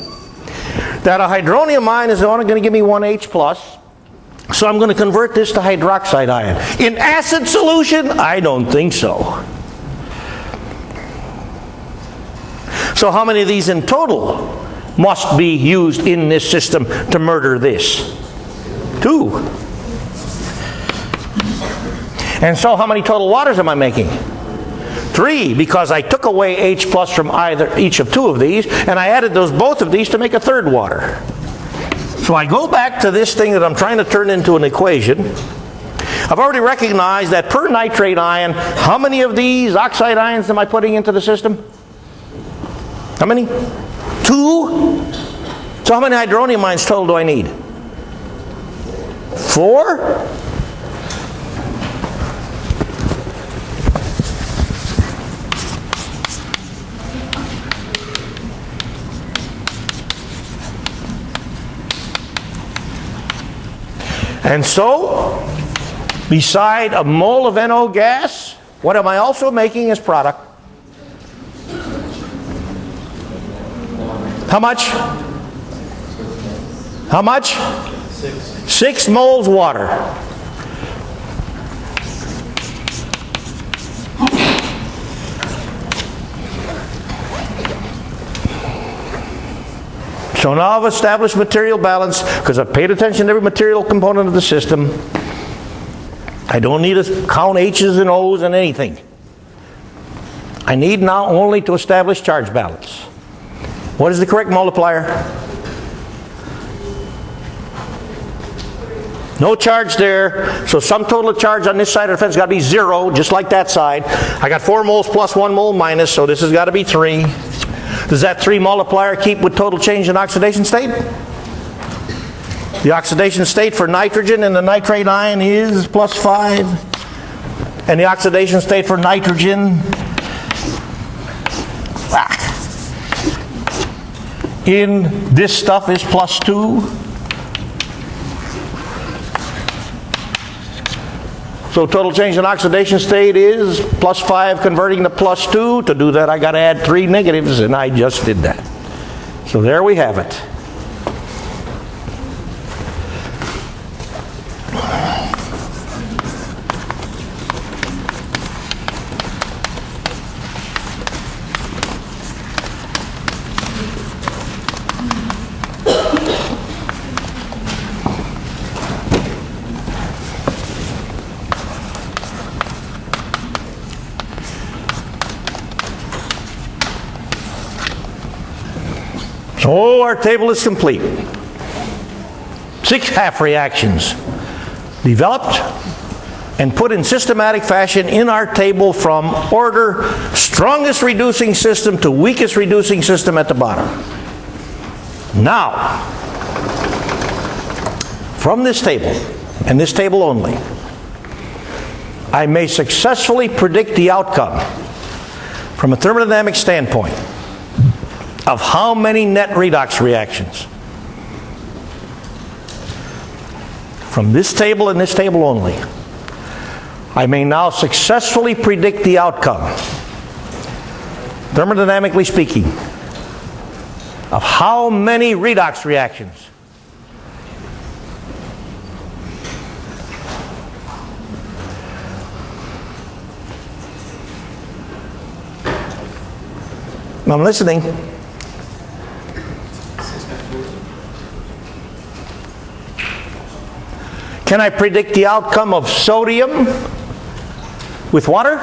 Speaker 1: that a hydronium ion is only going to give me 1H plus, so I'm going to convert this to hydroxide ion. In acid solution? I don't think so. So how many of these in total must be used in this system to murder this? 2. And so how many total waters am I making? 3, because I took away H plus from each of 2 of these, and I added both of these to make a third water. So I go back to this thing that I'm trying to turn into an equation. I've already recognized that per nitrate ion, how many of these oxide ions am I putting into the system? How many? 2? So how many hydronium ions total do I need? 4? And so, beside a mole of NO gas, what am I also making as product? How much? How much? 6 moles water. So now I've established material balance because I've paid attention to every material component of the system. I don't need to count H's and O's and anything. I need now only to establish charge balance. What is the correct multiplier? No charge there, so sum total of charge on this side of the fence has got to be 0, just like that side. I got 4 moles plus 1 mole minus, so this has got to be 3. Does that 3 multiplier keep with total change in oxidation state? The oxidation state for nitrogen and the nitrate ion is plus 5. And the oxidation state for nitrogen in this stuff is plus 2. So total change in oxidation state is plus 5 converting to plus 2. To do that, I got to add 3 negatives, and I just did that. So there we have it. So our table is complete. 6 half reactions developed and put in systematic fashion in our table from order strongest reducing system to weakest reducing system at the bottom. Now, from this table, and this table only, I may successfully predict the outcome from a thermodynamic standpoint of how many net redox reactions from this table and this table only. I may now successfully predict the outcome, thermodynamically speaking, of how many redox reactions I'm listening. Can I predict the outcome of sodium with water?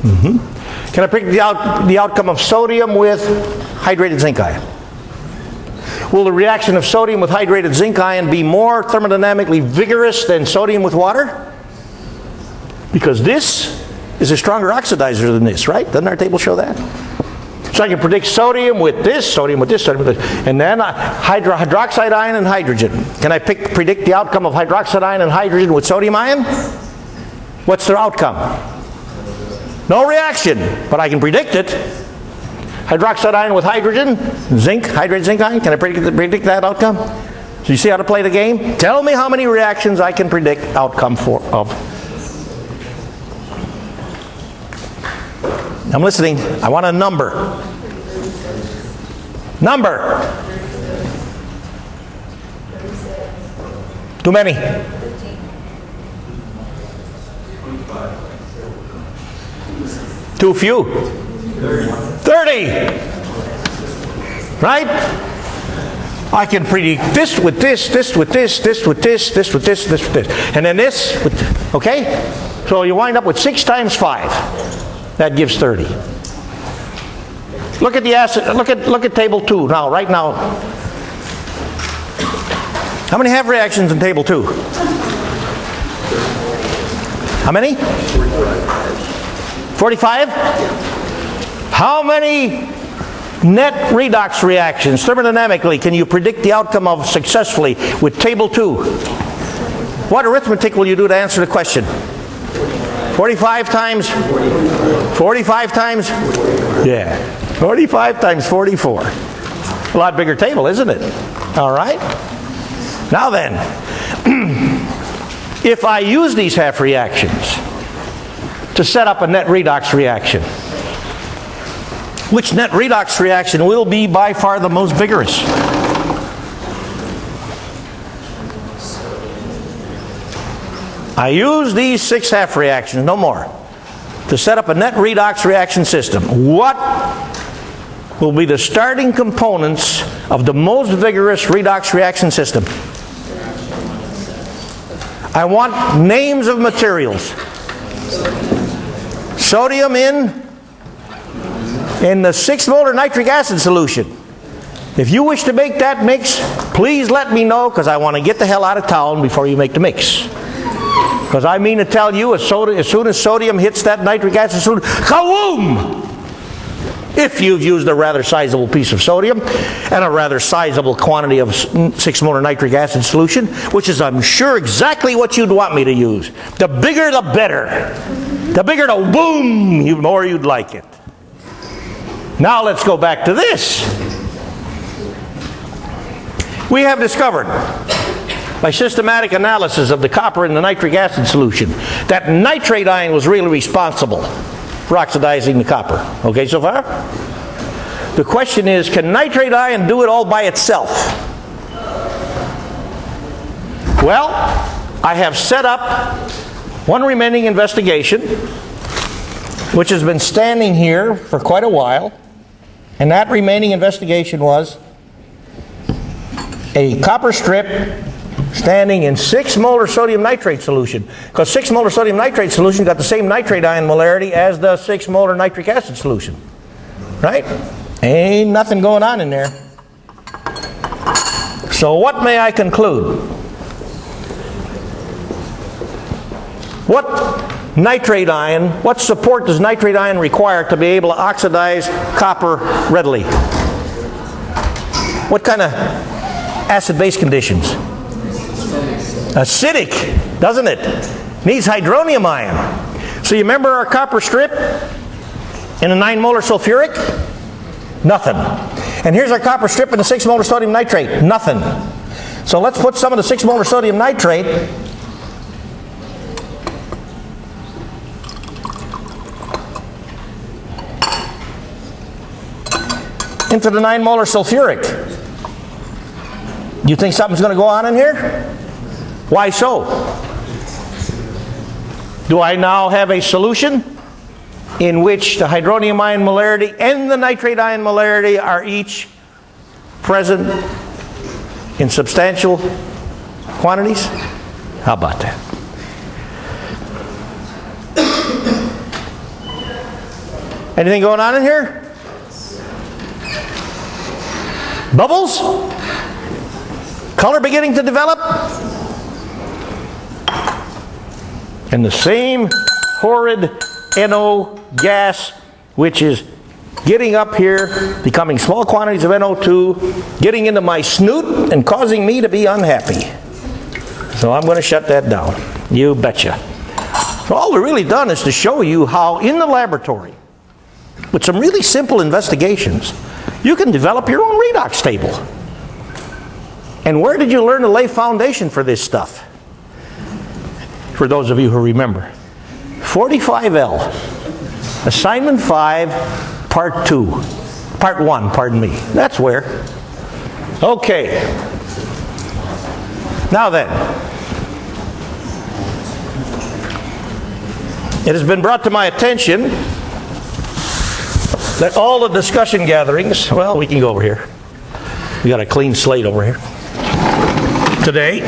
Speaker 1: Can I predict the outcome of sodium with hydrated zinc ion? Will the reaction of sodium with hydrated zinc ion be more thermodynamically vigorous than sodium with water? Because this is a stronger oxidizer than this, right? Doesn't our table show that? So I can predict sodium with this, sodium with this, sodium with this. And then hydroxide ion and hydrogen. Can I predict the outcome of hydroxide ion and hydrogen with sodium ion? What's their outcome? No reaction, but I can predict it. Hydroxide ion with hydrogen, zinc, hydrated zinc ion. Can I predict that outcome? So you see how to play the game? Tell me how many reactions I can predict outcome of. I'm listening. I want a number. Number. Too many. Too few. 30. Right? I can predict this with this, this with this, this with this, this with this, this with this. And then this with, okay? So you wind up with 6 times 5. That gives 30. Look at the acid, look at table 2 now, right now. How many have reactions in table 2? How many? 45? How many net redox reactions thermodynamically can you predict the outcome of successfully with table 2? What arithmetic will you do to answer the question? 45 times? 45 times? Yeah. 45 times 44. A lot bigger table, isn't it? All right. Now then, if I use these half reactions to set up a net redox reaction, which net redox reaction will be by far the most vigorous? I use these 6 half reactions, no more, to set up a net redox reaction system. What will be the starting components of the most vigorous redox reaction system? I want names of materials. Sodium in the 6 molar nitric acid solution. If you wish to make that mix, please let me know, because I want to get the hell out of town before you make the mix. Because I mean to tell you, as soon as sodium hits that nitric acid solution, kawoom! If you've used a rather sizable piece of sodium and a rather sizable quantity of 6 molar nitric acid solution, which is, I'm sure, exactly what you'd want me to use. The bigger the better. The bigger the boom, the more you'd like it. Now let's go back to this. We have discovered, by systematic analysis of the copper in the nitric acid solution, that nitrate ion was really responsible for oxidizing the copper. Okay so far? The question is, can nitrate ion do it all by itself? Well, I have set up one remaining investigation, which has been standing here for quite a while, and that remaining investigation was a copper strip standing in 6 molar sodium nitrate solution, because 6 molar sodium nitrate solution got the same nitrate ion molarity as the 6 molar nitric acid solution. Right? Ain't nothing going on in there. So what may I conclude? What nitrate ion, what support does nitrate ion require to be able to oxidize copper readily? What kind of acid-base conditions? Acidic, doesn't it? Needs hydronium ion. So you remember our copper strip in a 9 molar sulfuric? Nothing. And here's our copper strip in a 6 molar sodium nitrate. Nothing. So let's put some of the 6 molar sodium nitrate into the 9 molar sulfuric. You think something's going to go on in here? Why so? Do I now have a solution in which the hydronium ion molarity and the nitrate ion molarity are each present in substantial quantities? How about that? Anything going on in here? Bubbles? Color beginning to develop? And the same horrid NO gas, which is getting up here, becoming small quantities of NO2, getting into my snoot and causing me to be unhappy. So I'm going to shut that down. You betcha. So all we've really done is to show you how in the laboratory, with some really simple investigations, you can develop your own redox table. And where did you learn to lay foundation for this stuff? For those of you who remember. 45L, Assignment 5, Part 2. Part 1, pardon me. That's where. Okay. Now then, it has been brought to my attention that all the discussion gatherings, well, we can go over here. We got a clean slate over here. Today,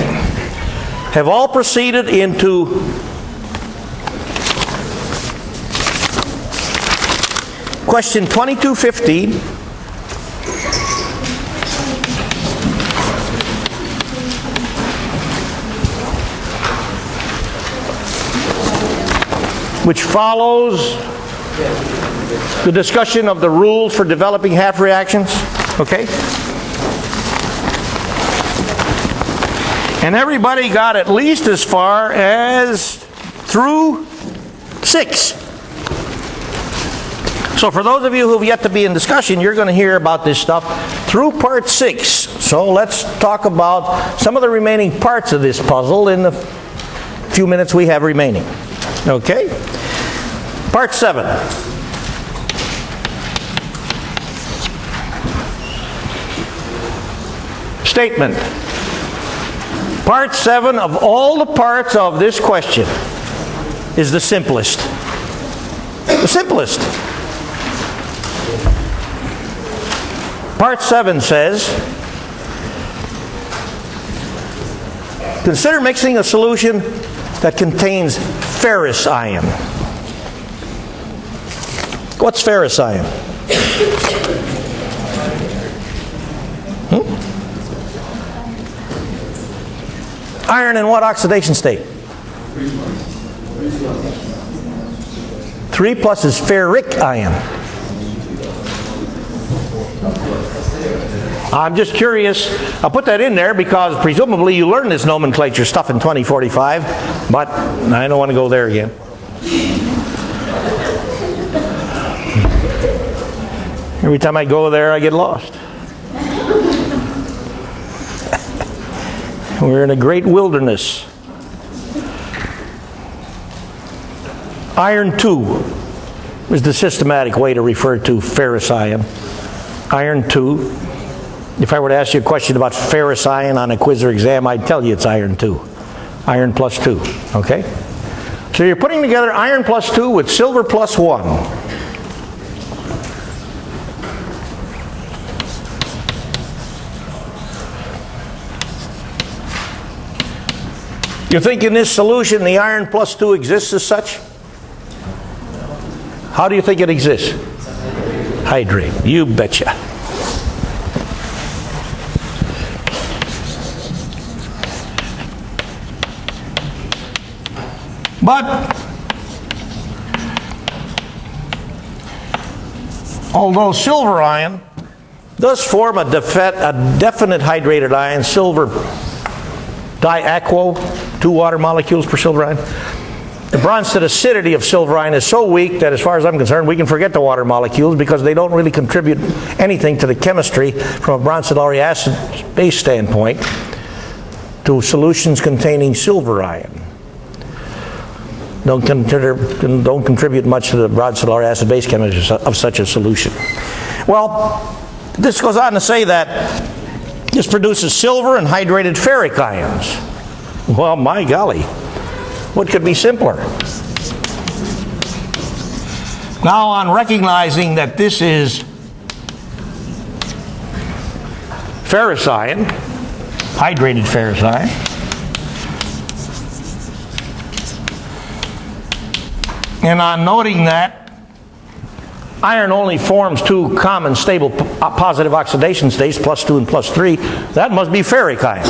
Speaker 1: have all proceeded into question 2215, which follows the discussion of the rules for developing half reactions. Okay? And everybody got at least as far as through 6. So for those of you who have yet to be in discussion, you're going to hear about this stuff through part 6. So let's talk about some of the remaining parts of this puzzle in the few minutes we have remaining. Okay? Part 7. Statement. Part 7 of all the parts of this question is the simplest. The simplest. Part 7 says, consider mixing a solution that contains ferrous ion. What's ferrous ion? Iron in what oxidation state? 3 plus is ferric ion. I'm just curious. I'll put that in there because presumably you learned this nomenclature stuff in 2045, but I don't want to go there again. Every time I go there, I get lost. We're in a great wilderness. Iron 2 is the systematic way to refer to ferrous ion. Iron 2. If I were to ask you a question about ferrous ion on a quiz or exam, I'd tell you it's iron 2. Iron plus 2. Okay? So you're putting together iron plus 2 with silver plus 1. You think in this solution the iron plus 2 exists as such? How do you think it exists? Hydrate. You betcha. But although silver ion does form a definite hydrated ion, silver diaquo, 2 water molecules per silver ion. The Bronsted acidity of silver ion is so weak that as far as I'm concerned, we can forget the water molecules because they don't really contribute anything to the chemistry from a Bronsted-Lowry acid base standpoint to solutions containing silver ion. Don't contribute much to the Bronsted-Lowry acid base chemistry of such a solution. Well, this goes on to say that this produces silver and hydrated ferric ions. Well, my golly, what could be simpler? Now, on recognizing that this is ferrous ion, hydrated ferrous ion, and on noting that iron only forms 2 common stable positive oxidation states, plus 2 and plus 3, that must be ferric ion.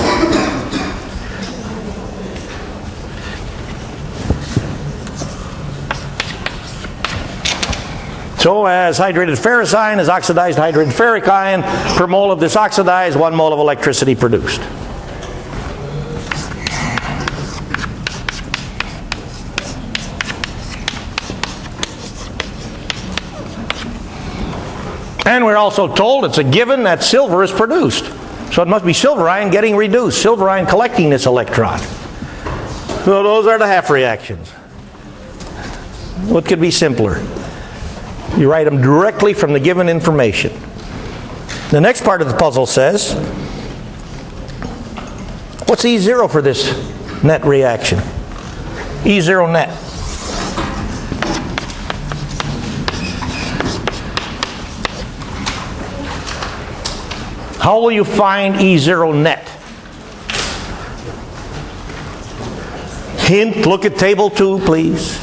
Speaker 1: So as hydrated ferrous ion is oxidized hydrated ferric ion, per mole of this oxidized, 1 mole of electricity produced. And we're also told it's a given that silver is produced. So it must be silver ion getting reduced, silver ion collecting this electron. So those are the half reactions. What could be simpler? You write them directly from the given information. The next part of the puzzle says, what's E0 for this net reaction? E0 net. How will you find E0 net? Hint, look at table 2, please.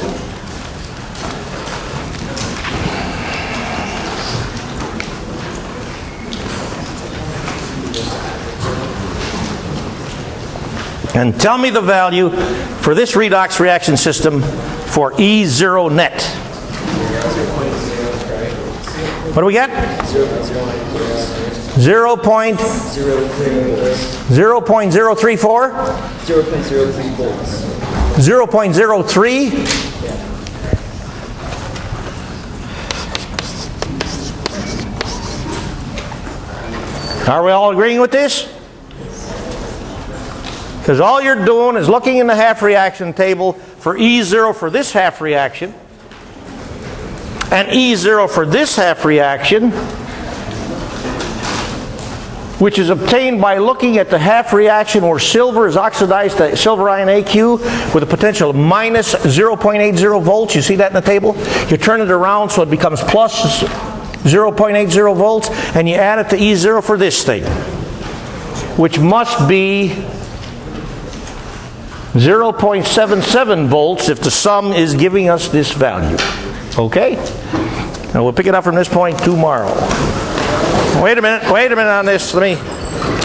Speaker 1: And tell me the value for this redox reaction system for E0 net. What do we get? 0.034? 0.03? Are we all agreeing with this? Because all you're doing is looking in the half reaction table for E0 for this half reaction and E0 for this half reaction, which is obtained by looking at the half reaction where silver is oxidized to silver ion AQ with a potential of minus 0.80 volts. You see that in the table? You turn it around so it becomes plus 0.80 volts, and you add it to E0 for this thing, which must be 0.77 volts if the sum is giving us this value. Okay? Now we'll pick it up from this point tomorrow. Wait a minute on this. Let me